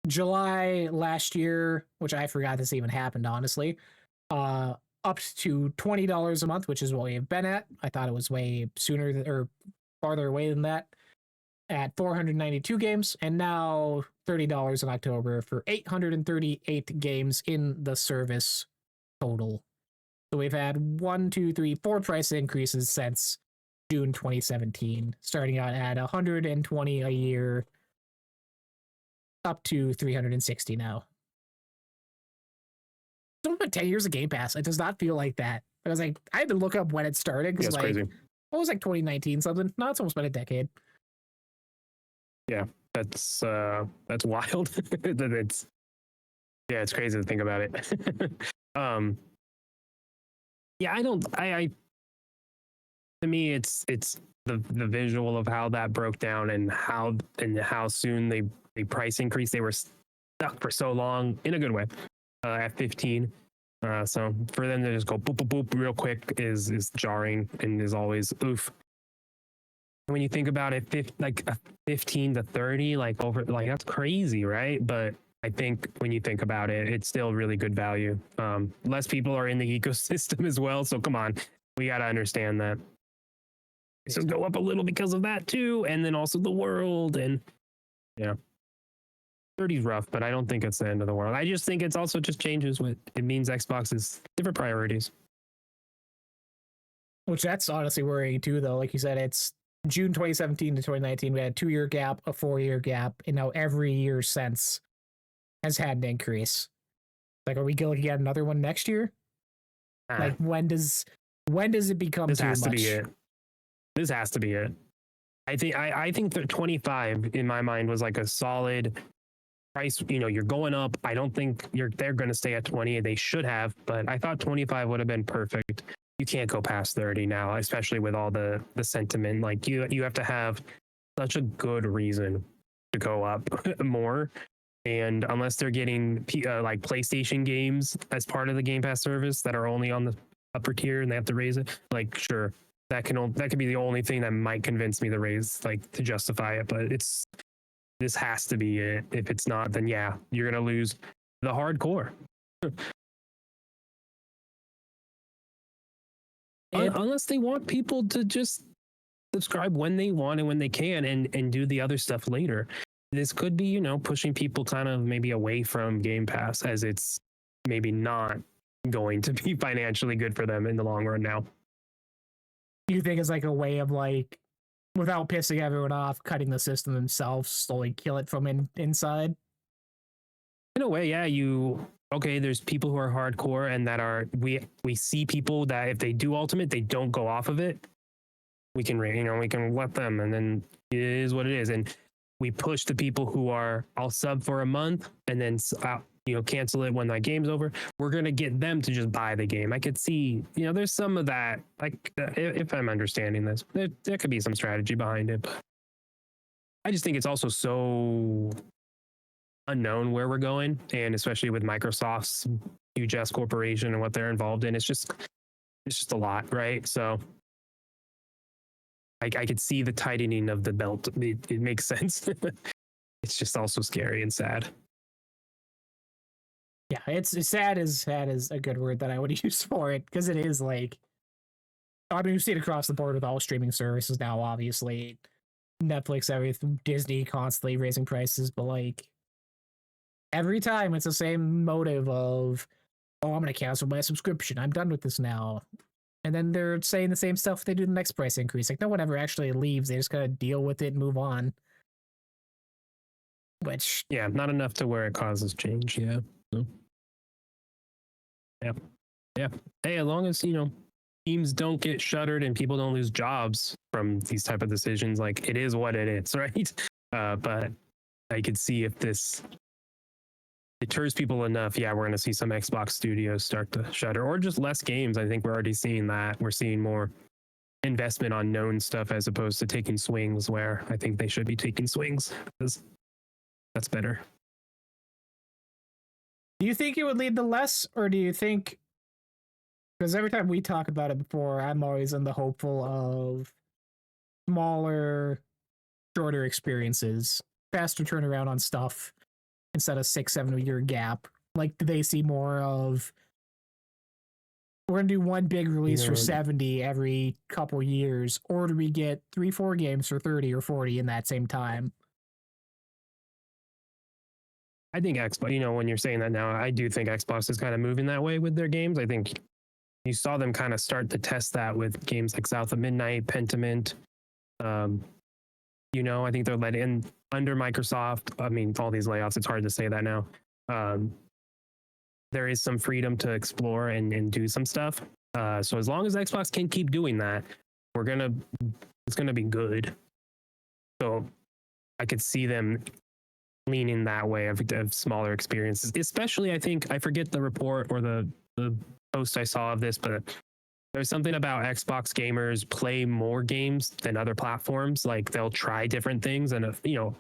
Speaker 1: July last year, which I forgot this even happened, honestly, upped to $20 a month, which is what we have been at. I thought it was way sooner or farther away than that, at 492 games, and now $30 in October for 838 games in the service total. So we've had 4 price increases since June 2017, starting out at 120 a year up to 360 now. It's only been 10 years of Game Pass. It does not feel like that. I was like, I had to look up when it started because
Speaker 2: That's crazy.
Speaker 1: What was like 2019 something? No, it's almost been a decade.
Speaker 2: Yeah, that's wild. It's crazy to think about it. Yeah, to me it's the visual of how that broke down and how soon they price increase. They were stuck for so long in a good way at 15. So for them to just go boop boop boop real quick is jarring and is always oof. When you think about it, like 15 to 30, like over, like that's crazy, right? But I think when you think about it, it's still really good value. Less people are in the ecosystem as well, so come on, we got to understand that. So go up a little because of that too, and then also the world, and yeah, 30's rough, but I don't think it's the end of the world. I just think it's also just changes with it means Xbox is different priorities.
Speaker 1: Which that's honestly worrying too, though. Like you said, it's June 2017 to 2019, we had a 2-year gap, a 4-year gap, and now every year since has had an increase. Like, are we going to get another one next year? Like, when does it become
Speaker 2: this
Speaker 1: too
Speaker 2: has
Speaker 1: much?
Speaker 2: To be it. This has to be it. I think that 25 in my mind was like a solid price. You know, you're going up. I don't think they're going to stay at 20. They should have, but I thought 25 would have been perfect. You can't go past 30 now, especially with all the sentiment. Like you have to have such a good reason to go up more. And unless they're getting like PlayStation games as part of the Game Pass service that are only on the upper tier and they have to raise it, like sure, that could be the only thing that might convince me to raise, like to justify it. But this has to be it. If it's not, then yeah, you're gonna lose the hardcore. Unless they want people to just subscribe when they want and when they can and do the other stuff later. This could be, you know, pushing people kind of maybe away from Game Pass, as it's maybe not going to be financially good for them in the long run now.
Speaker 1: You think it's like a way of, like, without pissing everyone off, cutting the system themselves, slowly kill it from inside?
Speaker 2: In a way, yeah, there's people who are hardcore and that are, we see people that if they do Ultimate, they don't go off of it. We can let them, and then it is what it is. And we push the people who are, I'll sub for a month and then cancel it when my game's over. We're going to get them to just buy the game. I could see, there's some of that, like, if I'm understanding this, there could be some strategy behind it. But I just think it's also so unknown where we're going. And especially with Microsoft's huge ass corporation and what they're involved in, it's just it's just a lot, right? So I could see the tightening of the belt. It makes sense. It's just also scary and sad.
Speaker 1: Yeah, it's sad is a good word that I would use for it, because it is like, I mean, we see it across the board with all streaming services now, obviously. Netflix, everything, Disney constantly raising prices, but like every time it's the same motive of, oh, I'm gonna cancel my subscription. I'm done with this now. And then they're saying the same stuff they do the next price increase. Like no one ever actually leaves. They just gotta deal with it and move on. Which
Speaker 2: Yeah, not enough to where it causes change. Yeah. So, yeah. Yeah. Hey, as long as, teams don't get shuttered and people don't lose jobs from these type of decisions, like it is what it is, right? But I could see if this deters people enough, yeah, we're going to see some Xbox studios start to shutter, or just less games. I think we're already seeing that. We're seeing more investment on known stuff as opposed to taking swings, where I think they should be taking swings, because that's better.
Speaker 1: do you think it would lead to less, or do you think, because every time we talk about it before, I'm always in the hopeful of smaller, shorter experiences, faster turnaround on stuff instead of 6-7 year gap. Like, do they see more of, we're gonna do one big release for 70 every couple years, or do we get 3-4 games for 30 or 40 in that same time?
Speaker 2: I think Xbox, when you're saying that now, I do think Xbox is kind of moving that way with their games. I think you saw them kind of start to test that with games like South of Midnight, Pentiment. I think they're let in under Microsoft. I mean, all these layoffs, it's hard to say that now. There is some freedom to explore and do some stuff. So as long as Xbox can keep doing that, it's gonna be good. So I could see them leaning that way of smaller experiences, especially I think, I forget the report or the post I saw of this, but there's something about Xbox gamers play more games than other platforms. Like they'll try different things, and a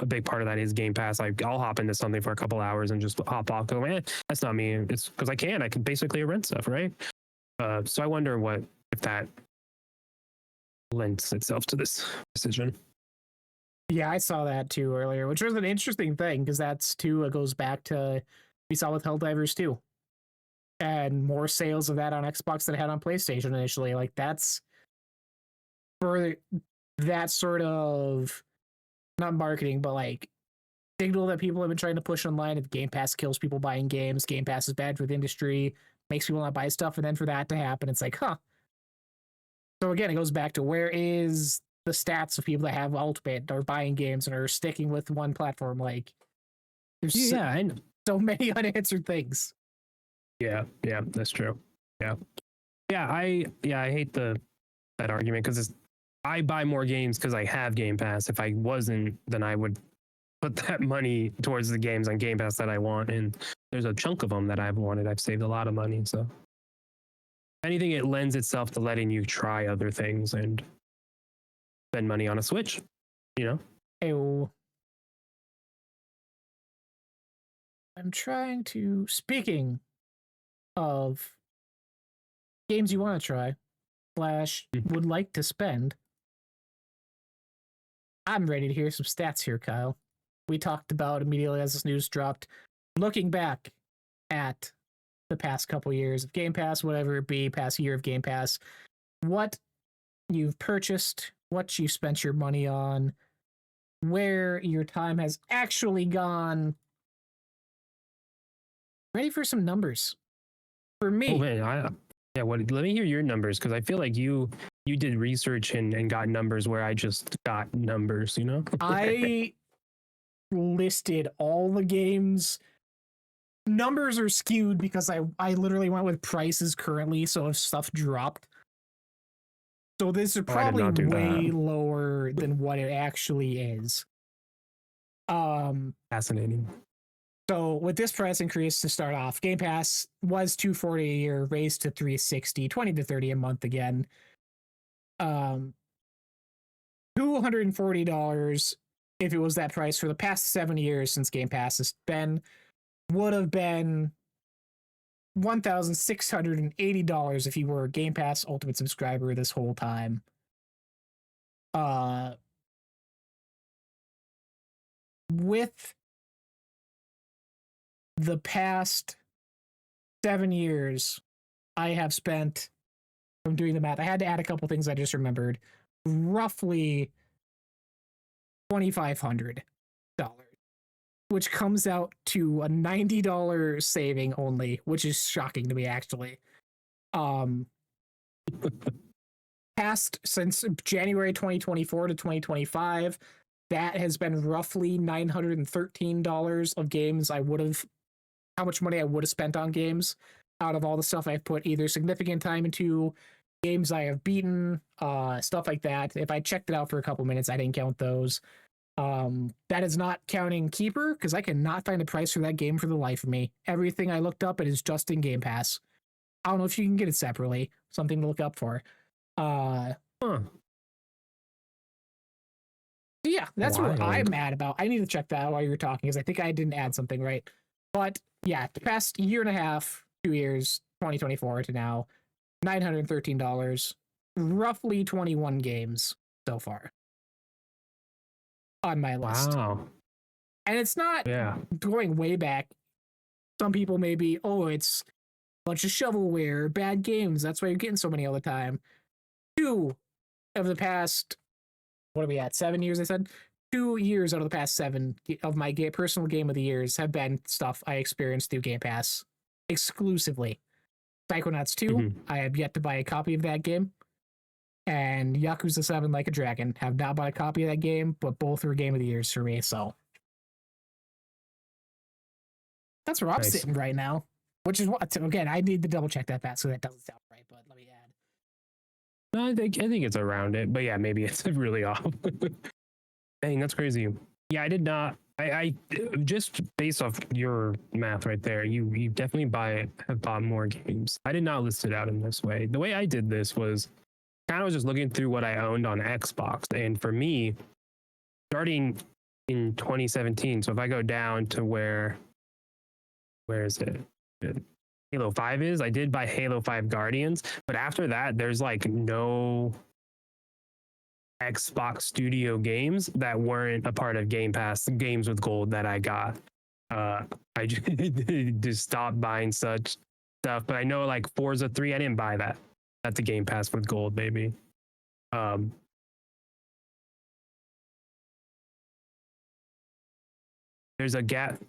Speaker 2: big part of that is Game Pass. Like I'll hop into something for a couple hours and just hop off. Go, that's not me. It's because I can basically rent stuff, right? So I wonder if that lends itself to this decision.
Speaker 1: Yeah, I saw that too earlier, which was an interesting thing, because that's too, it goes back to, we saw with Helldivers too. And more sales of that on Xbox than it had on PlayStation initially. Like that's for that sort of, not marketing, but like signal that people have been trying to push online. If Game Pass kills people buying games, Game Pass is bad for the industry, makes people not buy stuff, and then for that to happen, it's like, huh. So again, it goes back to, where is the stats of people that have Ultimate or buying games and are sticking with one platform? Like, there's so many unanswered things.
Speaker 2: Yeah, that's true. Yeah, I hate that argument, because I buy more games because I have Game Pass. If I wasn't, then I would put that money towards the games on Game Pass that I want, and there's a chunk of them that I've wanted. I've saved a lot of money, so anything, it lends itself to letting you try other things and spend money on a Switch.
Speaker 1: Ew. I'm trying to, speaking of games you want to try / would like to spend, I'm ready to hear some stats here, Kyle. We talked about immediately as this news dropped, looking back at the past couple years of Game Pass, whatever it be, past year of Game Pass, what you've purchased, what you spent your money on, where your time has actually gone. Ready for some numbers. For me.
Speaker 2: Oh man, let me hear your numbers, because I feel like you did research and got numbers where I just got numbers,
Speaker 1: I listed all the games. Numbers are skewed because I literally went with prices currently, so if stuff dropped. So this is probably way lower than what it actually is.
Speaker 2: Fascinating.
Speaker 1: So with this price increase to start off, Game Pass was $240 a year, raised to $360, $20 to $30 a month again. $240 if it was that price for the past 7 years since Game Pass has been, would have been $1,680 if you were a Game Pass Ultimate subscriber this whole time. With the past 7 years, I have spent, from doing the math, I had to add a couple things I just remembered, roughly $2,500, which comes out to a $90 saving only, which is shocking to me, actually. Past since January 2024 to 2025, that has been roughly $913 of games I would have, how much money I would have spent on games out of all the stuff I've put either significant time into, games I have beaten, stuff like that. If I checked it out for a couple minutes, I didn't count those. That is not counting Keeper, because I cannot find a price for that game for the life of me. Everything I looked up, it is just in Game Pass. I don't know if you can get it separately. Something to look up for. Yeah, that's what I'm mad about. I need to check that out while you were talking, because I think I didn't add something right. But yeah, the past year and a half, 2 years, 2024 to now, $913, roughly 21 games so far on my list.
Speaker 2: Wow.
Speaker 1: And it's not going way back. Some people may be, oh, it's a bunch of shovelware, bad games. That's why you're getting so many all the time. 2 of the past, what are we at? 7 years, I said? 2 years out of the past 7 of my personal game of the years have been stuff I experienced through Game Pass exclusively. Psychonauts 2, I have yet to buy a copy of that game. And Yakuza 7 Like a Dragon, have not bought a copy of that game, but both were game of the years for me, so. That's where I'm sitting right now. Which is what, again, I need to double check that fast so that doesn't sound right, but let me add.
Speaker 2: No, I think it's around it, but yeah, maybe it's really off. Dang, that's crazy. Yeah, I did not. I just based off your math right there, you definitely have bought more games. I did not list it out in this way. The way I did this was kind of just looking through what I owned on Xbox, and for me, starting in 2017. So if I go down to where is it? Halo 5 is. I did buy Halo 5 Guardians, but after that, there's like no Xbox Studio games that weren't a part of Game Pass games with gold that I got. I just stopped buying such stuff, but I know like Forza 3, I didn't buy that. That's a Game Pass with gold, baby. There's a gap.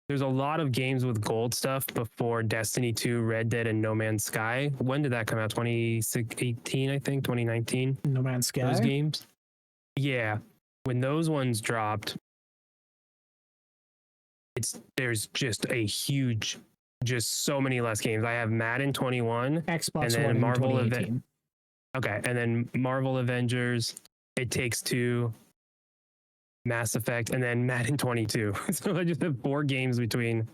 Speaker 2: There's a lot of games with gold stuff before Destiny 2, Red Dead, and No Man's Sky. When did that come out? 2018, I think, 2019.
Speaker 1: No Man's Sky?
Speaker 2: Those games. Yeah. When those ones dropped, there's just a huge, just so many less games. I have Madden 21.
Speaker 1: Xbox
Speaker 2: and then
Speaker 1: One
Speaker 2: Marvel
Speaker 1: in 2018.
Speaker 2: Okay. And then Marvel Avengers, It Takes Two, Mass Effect, and then Madden 22. So I just have 4 games between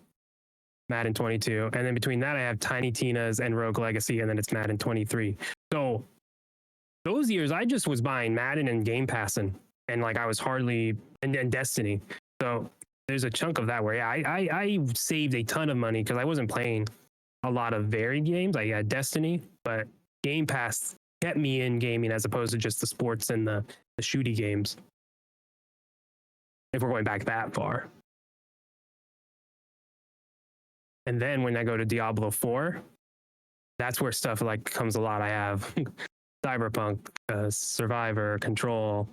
Speaker 2: Madden 22. And then between that, I have Tiny Tina's and Rogue Legacy, and then it's Madden 23. So those years, I just was buying Madden and Game Passing, and like I was hardly, and Destiny. So there's a chunk of that where I saved a ton of money because I wasn't playing a lot of varied games. I had Destiny, but Game Pass kept me in gaming as opposed to just the sports and the shooty games. If we're going back that far. And then when I go to Diablo 4, that's where stuff like comes a lot. I have Cyberpunk, Survivor, Control,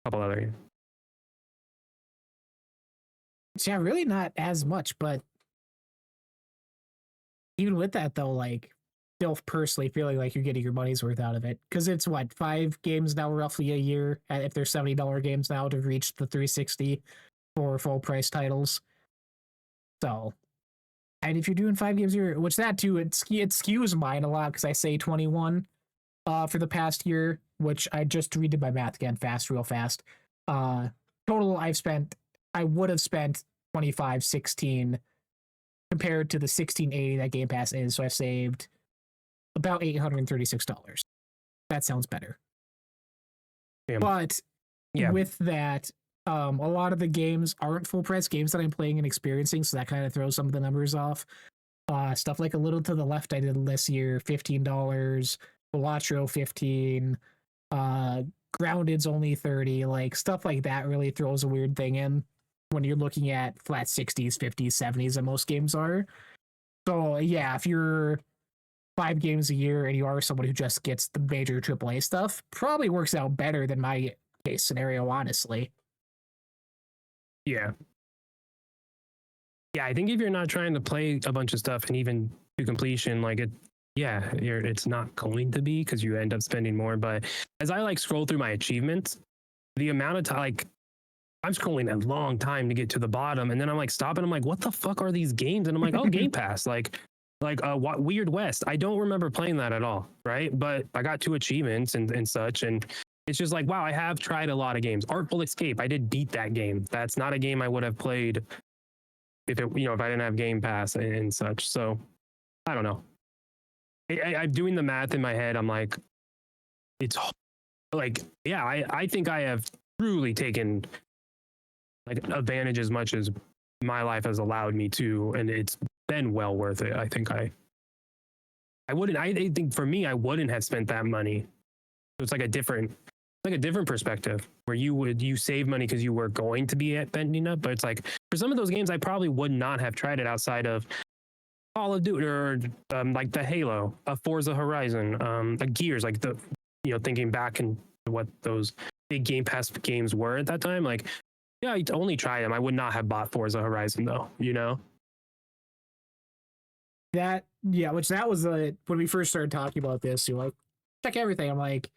Speaker 2: a couple other.
Speaker 1: Yeah, really not as much, but even with that though, like still personally feeling like you're getting your money's worth out of it. Because it's what, 5 games now roughly a year, if they're $70 games now to reach the 360 for full price titles. So, and if you're doing 5 games a year, which that too, it skews mine a lot because I say 21 for the past year, which I just redid my math again real fast. Total I would have spent 25.16 compared to the 16.80 that Game Pass is. So I've saved about $836. That sounds better.
Speaker 2: Yeah.
Speaker 1: But with that, a lot of the games aren't full price games that I'm playing and experiencing, so that kind of throws some of the numbers off. Stuff like A Little to the Left I did this year, $15. Balatro 15. Uh, Grounded's only 30. Like stuff like that really throws a weird thing in when you're looking at flat 60s, 50s, 70s, and most games are. So yeah, if you're 5 games a year and you are someone who just gets the major AAA stuff, probably works out better than my case scenario, honestly.
Speaker 2: Yeah. Yeah, I think if you're not trying to play a bunch of stuff and even to completion, like it's not going to be because you end up spending more. But as I like scroll through my achievements, the amount of time, like I'm scrolling a long time to get to the bottom, and then I'm like stopping. I'm like, what the fuck are these games? And I'm like, oh, Game Pass, Weird West. I don't remember playing that at all, right? But I got 2 achievements and such, and it's just like, wow, I have tried a lot of games. Artful Escape, I did beat that game. That's not a game I would have played if I didn't have Game Pass and such. So I don't know. I'm doing the math in my head. I'm like, it's like, yeah, I think I have truly taken like advantage as much as my life has allowed me to, and it's been well worth it. I think I think for me, I wouldn't have spent that money. So it's like a different perspective where you save money because you were going to be spending up, but it's like for some of those games I probably would not have tried it outside of Call of Duty or like the Halo, a Forza Horizon, a Gears, like thinking back and what those big Game Pass games were at that time. Like, yeah, I'd only try them. I would not have bought Forza Horizon though,
Speaker 1: That was when we first started talking about this. You're like, check everything. I'm like,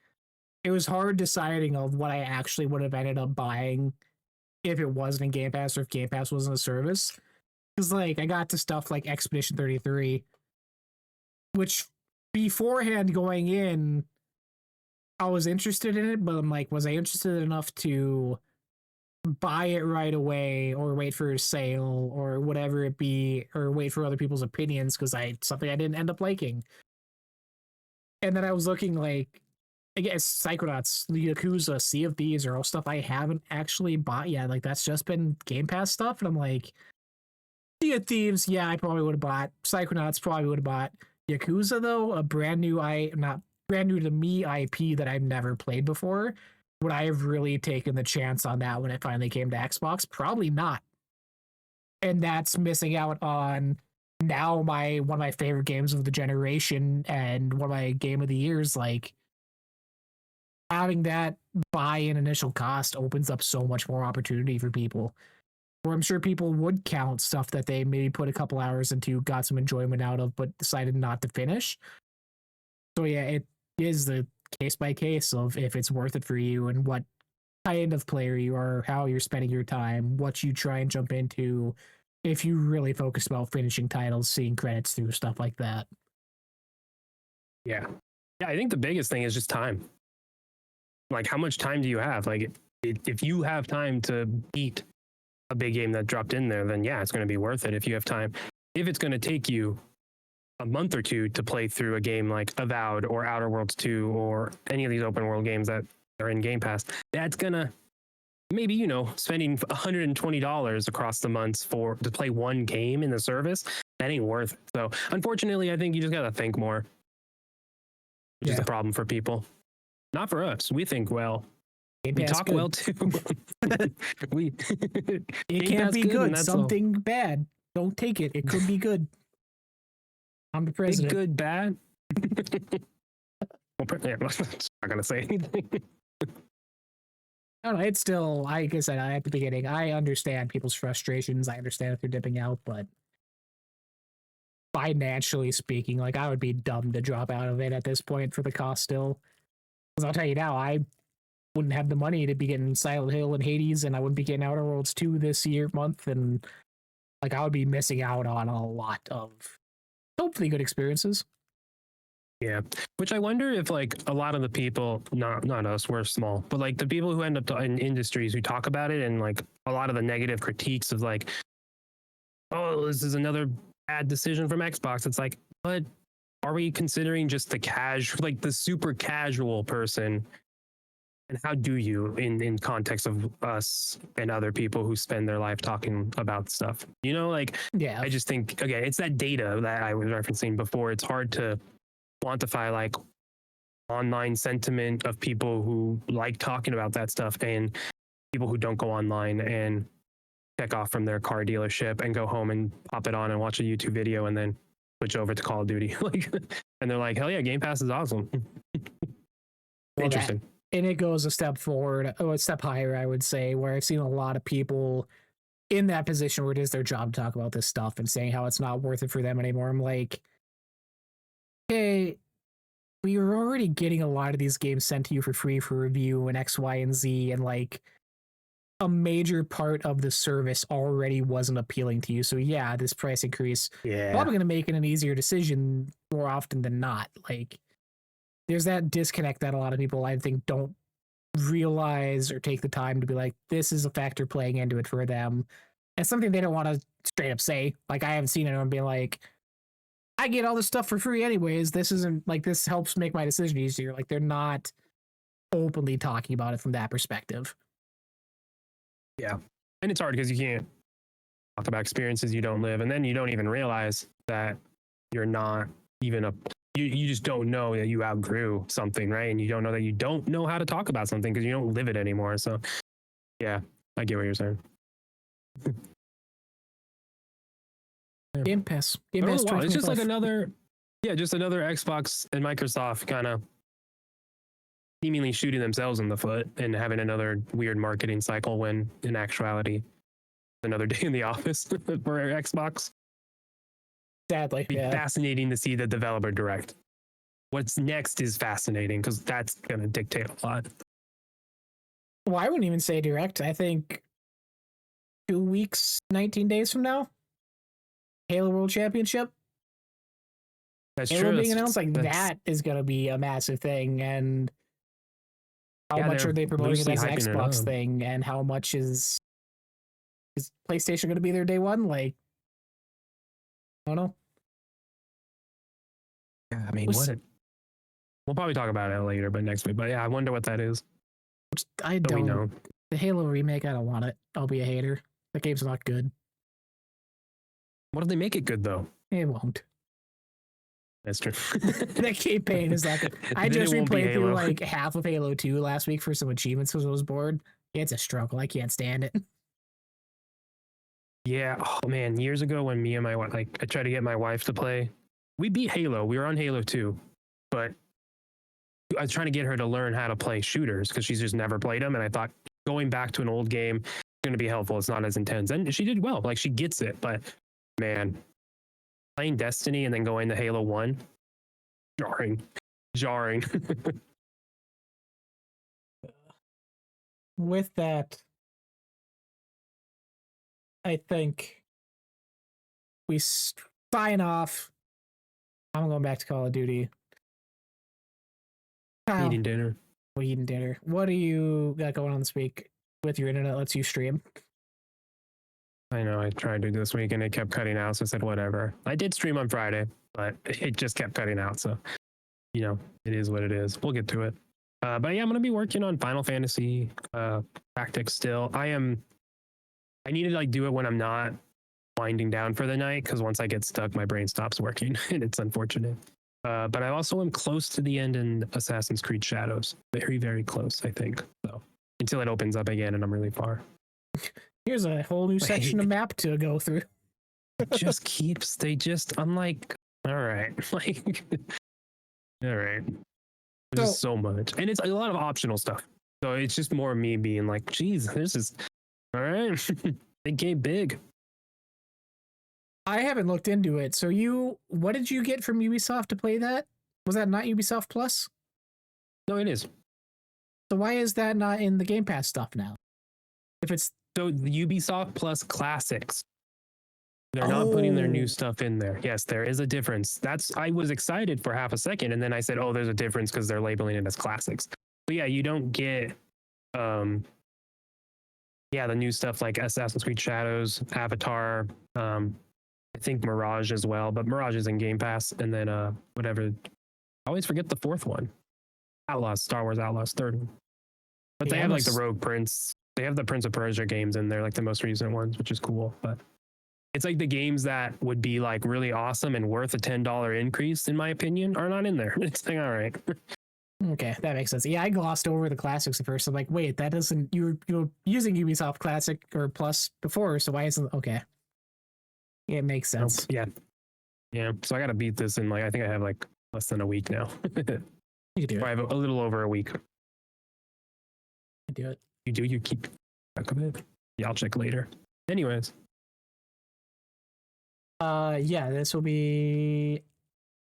Speaker 1: it was hard deciding of what I actually would have ended up buying if it wasn't in Game Pass or if Game Pass wasn't a service. Because like I got to stuff like Expedition 33, which beforehand going in, I was interested in it, but I'm like, was I interested enough to buy it right away or wait for a sale or whatever it be, or wait for other people's opinions because something I didn't end up liking. And then I was looking like, I guess Psychonauts, Yakuza, Sea of Thieves are all stuff I haven't actually bought yet. Like that's just been Game Pass stuff, and I'm like, Sea of Thieves, yeah, I probably would have bought. Psychonauts probably would have bought. Yakuza though, a not brand new to me IP that I've never played before. Would I have really taken the chance on that when it finally came to Xbox? Probably not. And that's missing out on now one of my favorite games of the generation and one of my game of the years. Like having that buy-in initial cost opens up so much more opportunity for people. Where I'm sure people would count stuff that they maybe put a couple hours into, got some enjoyment out of, but decided not to finish. So yeah, it is the case by case of if it's worth it for you and what kind of player you are, how you're spending your time, what you try and jump into, if you really focus about finishing titles, seeing credits through, stuff like that.
Speaker 2: Yeah. Yeah, I think the biggest thing is just time. Like, how much time do you have? Like, if you have time to beat a big game that dropped in there, then yeah, it's going to be worth it if you have time. If it's going to take you a month or two to play through a game like Avowed or Outer Worlds 2 or any of these open world games that are in Game Pass, that's going to maybe, spending $120 across the months to play one game in the service, that ain't worth it. So unfortunately, I think you just got to think more, which is a problem for people. Not for us. We think well. We talk well too.
Speaker 1: It can't be good. Something bad. Don't take it. It could be good. I'm the president.
Speaker 2: Big, good, bad. I'm not gonna say anything.
Speaker 1: I don't know. It's still, like I said at the beginning, I understand people's frustrations. I understand if they're dipping out, but financially speaking, like I would be dumb to drop out of it at this point for the cost still. Because I'll tell you now, I wouldn't have the money to be getting Silent Hill and Hades, and I wouldn't be getting Outer Worlds 2 this month, and like I would be missing out on a lot of hopefully good experiences.
Speaker 2: Yeah, which I wonder if like a lot of the people, not us, we're small, but like the people who end up in industries who talk about it and like a lot of the negative critiques of like, oh, this is another bad decision from Xbox. It's like, but are we considering just the super casual person And how do you, in context of us and other people who spend their life talking about stuff? You know, like,
Speaker 1: Yeah.
Speaker 2: I just think, again, it's that data that I was referencing before. It's hard to quantify like online sentiment of people who like talking about that stuff and people who don't go online and check off from their car dealership and go home and pop it on and watch a YouTube video and then switch over to Call of Duty. Like, and they're like, hell yeah, Game Pass is awesome.
Speaker 1: Well,
Speaker 2: Interesting.
Speaker 1: And it goes a step forward, a step higher, I would say, where I've seen a lot of people in that position where it is their job to talk about this stuff and saying how it's not worth it for them anymore. I'm like, okay, we were already getting a lot of these games sent to you for free for review and X, Y, and Z, and like a major part of the service already wasn't appealing to you. So yeah, this price increase probably going to make it an easier decision more often than not. Like, there's that disconnect that a lot of people, I think, don't realize or take the time to be like, this is a factor playing into it for them. And something they don't want to straight up say. Like, I haven't seen anyone be like, I get all this stuff for free anyways. This isn't like, this helps make my decision easier. Like, they're not openly talking about it from that perspective.
Speaker 2: Yeah. And it's hard because you can't talk about experiences you don't live. And then you don't even realize that you're not even you just don't know that you outgrew something, right? And you don't know that you don't know how to talk about something because you don't live it anymore. So yeah, I get what you're saying.
Speaker 1: Game Pass.
Speaker 2: Wow. It's just like another Xbox and Microsoft kind of seemingly shooting themselves in the foot and having another weird marketing cycle when in actuality, another day in the office for Xbox.
Speaker 1: Sadly,
Speaker 2: It'd be fascinating to see the developer direct. What's next is fascinating because that's going to dictate a lot.
Speaker 1: Well, I wouldn't even say direct. I think 2 weeks, 19 days from now, Halo World Championship.
Speaker 2: That's
Speaker 1: Halo
Speaker 2: true.
Speaker 1: being announced, like, that is going to be a massive thing. And how much are they promoting it as an Xbox thing? And how much is PlayStation going to be there day one? Like, I don't know.
Speaker 2: Yeah, I mean, we'll probably talk about it later, but next week. But yeah, I wonder what that is.
Speaker 1: I don't know. The Halo remake, I don't want it. I'll be a hater. The game's not good.
Speaker 2: What if they make it good though?
Speaker 1: It won't.
Speaker 2: That's true.
Speaker 1: That campaign is not good. I just replayed through like half of Halo 2 last week for some achievements because I was bored. It's a struggle. I can't stand it.
Speaker 2: Yeah. Oh man, years ago when me and my wife, like, I tried to get my wife to play. We beat Halo. We were on Halo 2, but I was trying to get her to learn how to play shooters because she's just never played them. And I thought going back to an old game is going to be helpful. It's not as intense. And she did well. Like, she gets it. But man, playing Destiny and then going to Halo 1, jarring.
Speaker 1: With that, I think we sign off. I'm going back to Call of Duty. Kyle,
Speaker 2: Eating dinner.
Speaker 1: What do you got going on this week with your internet lets you stream?
Speaker 2: I know, I tried to this week and it kept cutting out, so I said whatever. I did stream on Friday, but it just kept cutting out, so you know, it is what it is. We'll get to it. But yeah, I'm gonna be working on Final Fantasy Tactics still. I need to like do it when I'm not winding down for the night, because once I get stuck, my brain stops working, and it's unfortunate. But I also am close to the end in Assassin's Creed Shadows. Very, very close, I think. So until it opens up again and I'm really far.
Speaker 1: Here's a whole new section of map to go through.
Speaker 2: It just keeps, I'm like, all right. Like, all right. There's just so much. And it's a lot of optional stuff. So it's just more me being like, geez, this is, all right. Big game, big.
Speaker 1: I haven't looked into it. So what did you get from Ubisoft to play that? Was that not Ubisoft Plus?
Speaker 2: No, it is.
Speaker 1: So why is that not in the Game Pass stuff now? If it's
Speaker 2: so the Ubisoft Plus Classics, they're not putting their new stuff in there. Yes, there is a difference. I was excited for half a second, and then I said, oh, there's a difference because they're labeling it as classics. But yeah, you don't get the new stuff like Assassin's Creed Shadows, Avatar, I think Mirage as well, but Mirage is in Game Pass, and then whatever. I always forget the fourth one. Outlaws, Star Wars Outlaws, third one. But they
Speaker 1: Yeah,
Speaker 2: have like the Rogue Prince. They have the Prince of Persia games in there, like the most recent ones, which is cool. But it's like the games that would be like really awesome and worth a $10 increase, in my opinion, are not in there. It's like, all right.
Speaker 1: Okay, that makes sense. Yeah, I glossed over the classics at first. I'm like, wait, that doesn't you're using Ubisoft Classic or Plus before, so why isn't okay? Yeah, it makes sense.
Speaker 2: Yeah. Yeah. So I gotta beat this in like I think I have like less than a week now.
Speaker 1: You can do
Speaker 2: Or I
Speaker 1: it.
Speaker 2: have a little over a week.
Speaker 1: You can do it.
Speaker 2: You do, you keep track of it. Yeah, I'll check later. Anyways.
Speaker 1: Yeah, this will be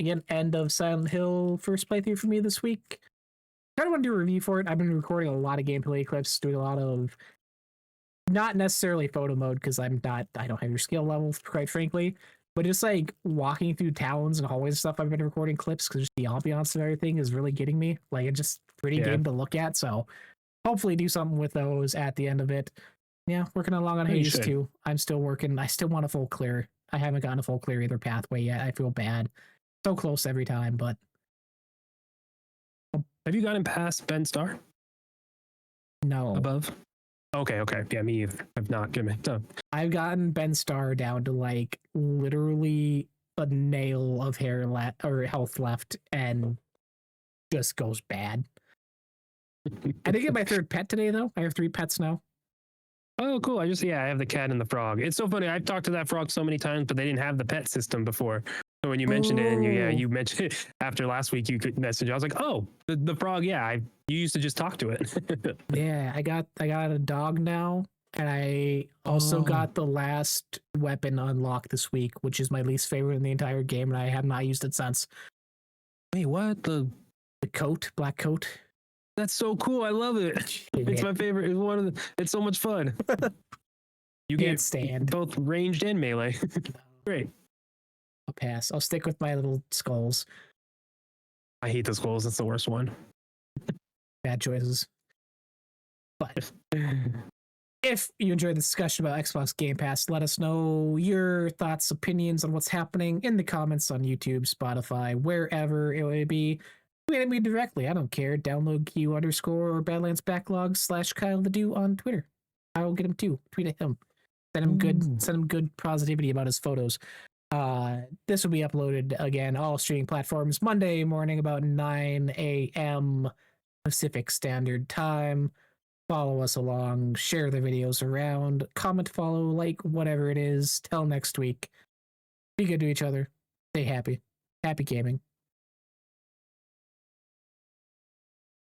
Speaker 1: again end of Silent Hill first playthrough for me this week. Kind of want to do a review for it. I've been recording a lot of gameplay clips, doing a lot of not necessarily photo mode because I don't have your skill level, quite frankly, but just like walking through towns and hallways and stuff. I've been recording clips because the ambiance and everything is really getting me. Like it's just pretty game to look at. So hopefully do something with those at the end of it. Yeah, working along on Hades too. I'm still working. I still want a full clear. I haven't gotten a full clear either pathway yet. I feel bad. So close every time, but
Speaker 2: Have you gotten past Ben Star?
Speaker 1: no.
Speaker 2: Above? Okay. Yeah, me either. I've not given it up.
Speaker 1: I've gotten Ben Star down to like literally a nail of hair or health left and just goes bad. I did get my third pet today though. I have 3 pets now.
Speaker 2: Oh, cool. I have the cat and the frog. It's so funny. I've talked to that frog so many times, but they didn't have the pet system before. So when you mentioned it, and you mentioned it after last week, you could message. I was like, oh, the frog. Yeah, you used to just talk to it.
Speaker 1: Yeah, I got a dog now, and I also got the last weapon unlocked this week, which is my least favorite in the entire game, and I have not used it since.
Speaker 2: Wait, what? The
Speaker 1: coat, black coat.
Speaker 2: That's so cool. I love it. It's my favorite. It's one of the. It's so much fun. You
Speaker 1: Can't
Speaker 2: get
Speaker 1: stand
Speaker 2: both ranged and melee. Great.
Speaker 1: I'll pass. I'll stick with my little skulls.
Speaker 2: I hate the skulls. That's the worst one.
Speaker 1: Bad choices. But if you enjoyed the discussion about Xbox Game Pass, let us know your thoughts, opinions on what's happening in the comments on YouTube, Spotify, wherever it may be. Tweet at me directly. I don't care. Download Q_ or Badlands Backlog / Kyle the Do on Twitter. I will get him too. Tweet at him. Send him good positivity about his photos. This will be uploaded again, all streaming platforms, Monday morning about 9 a.m. Pacific Standard Time. Follow us along, share the videos around, comment, follow, like, whatever it is. Till next week. Be good to each other. Stay happy. Happy gaming.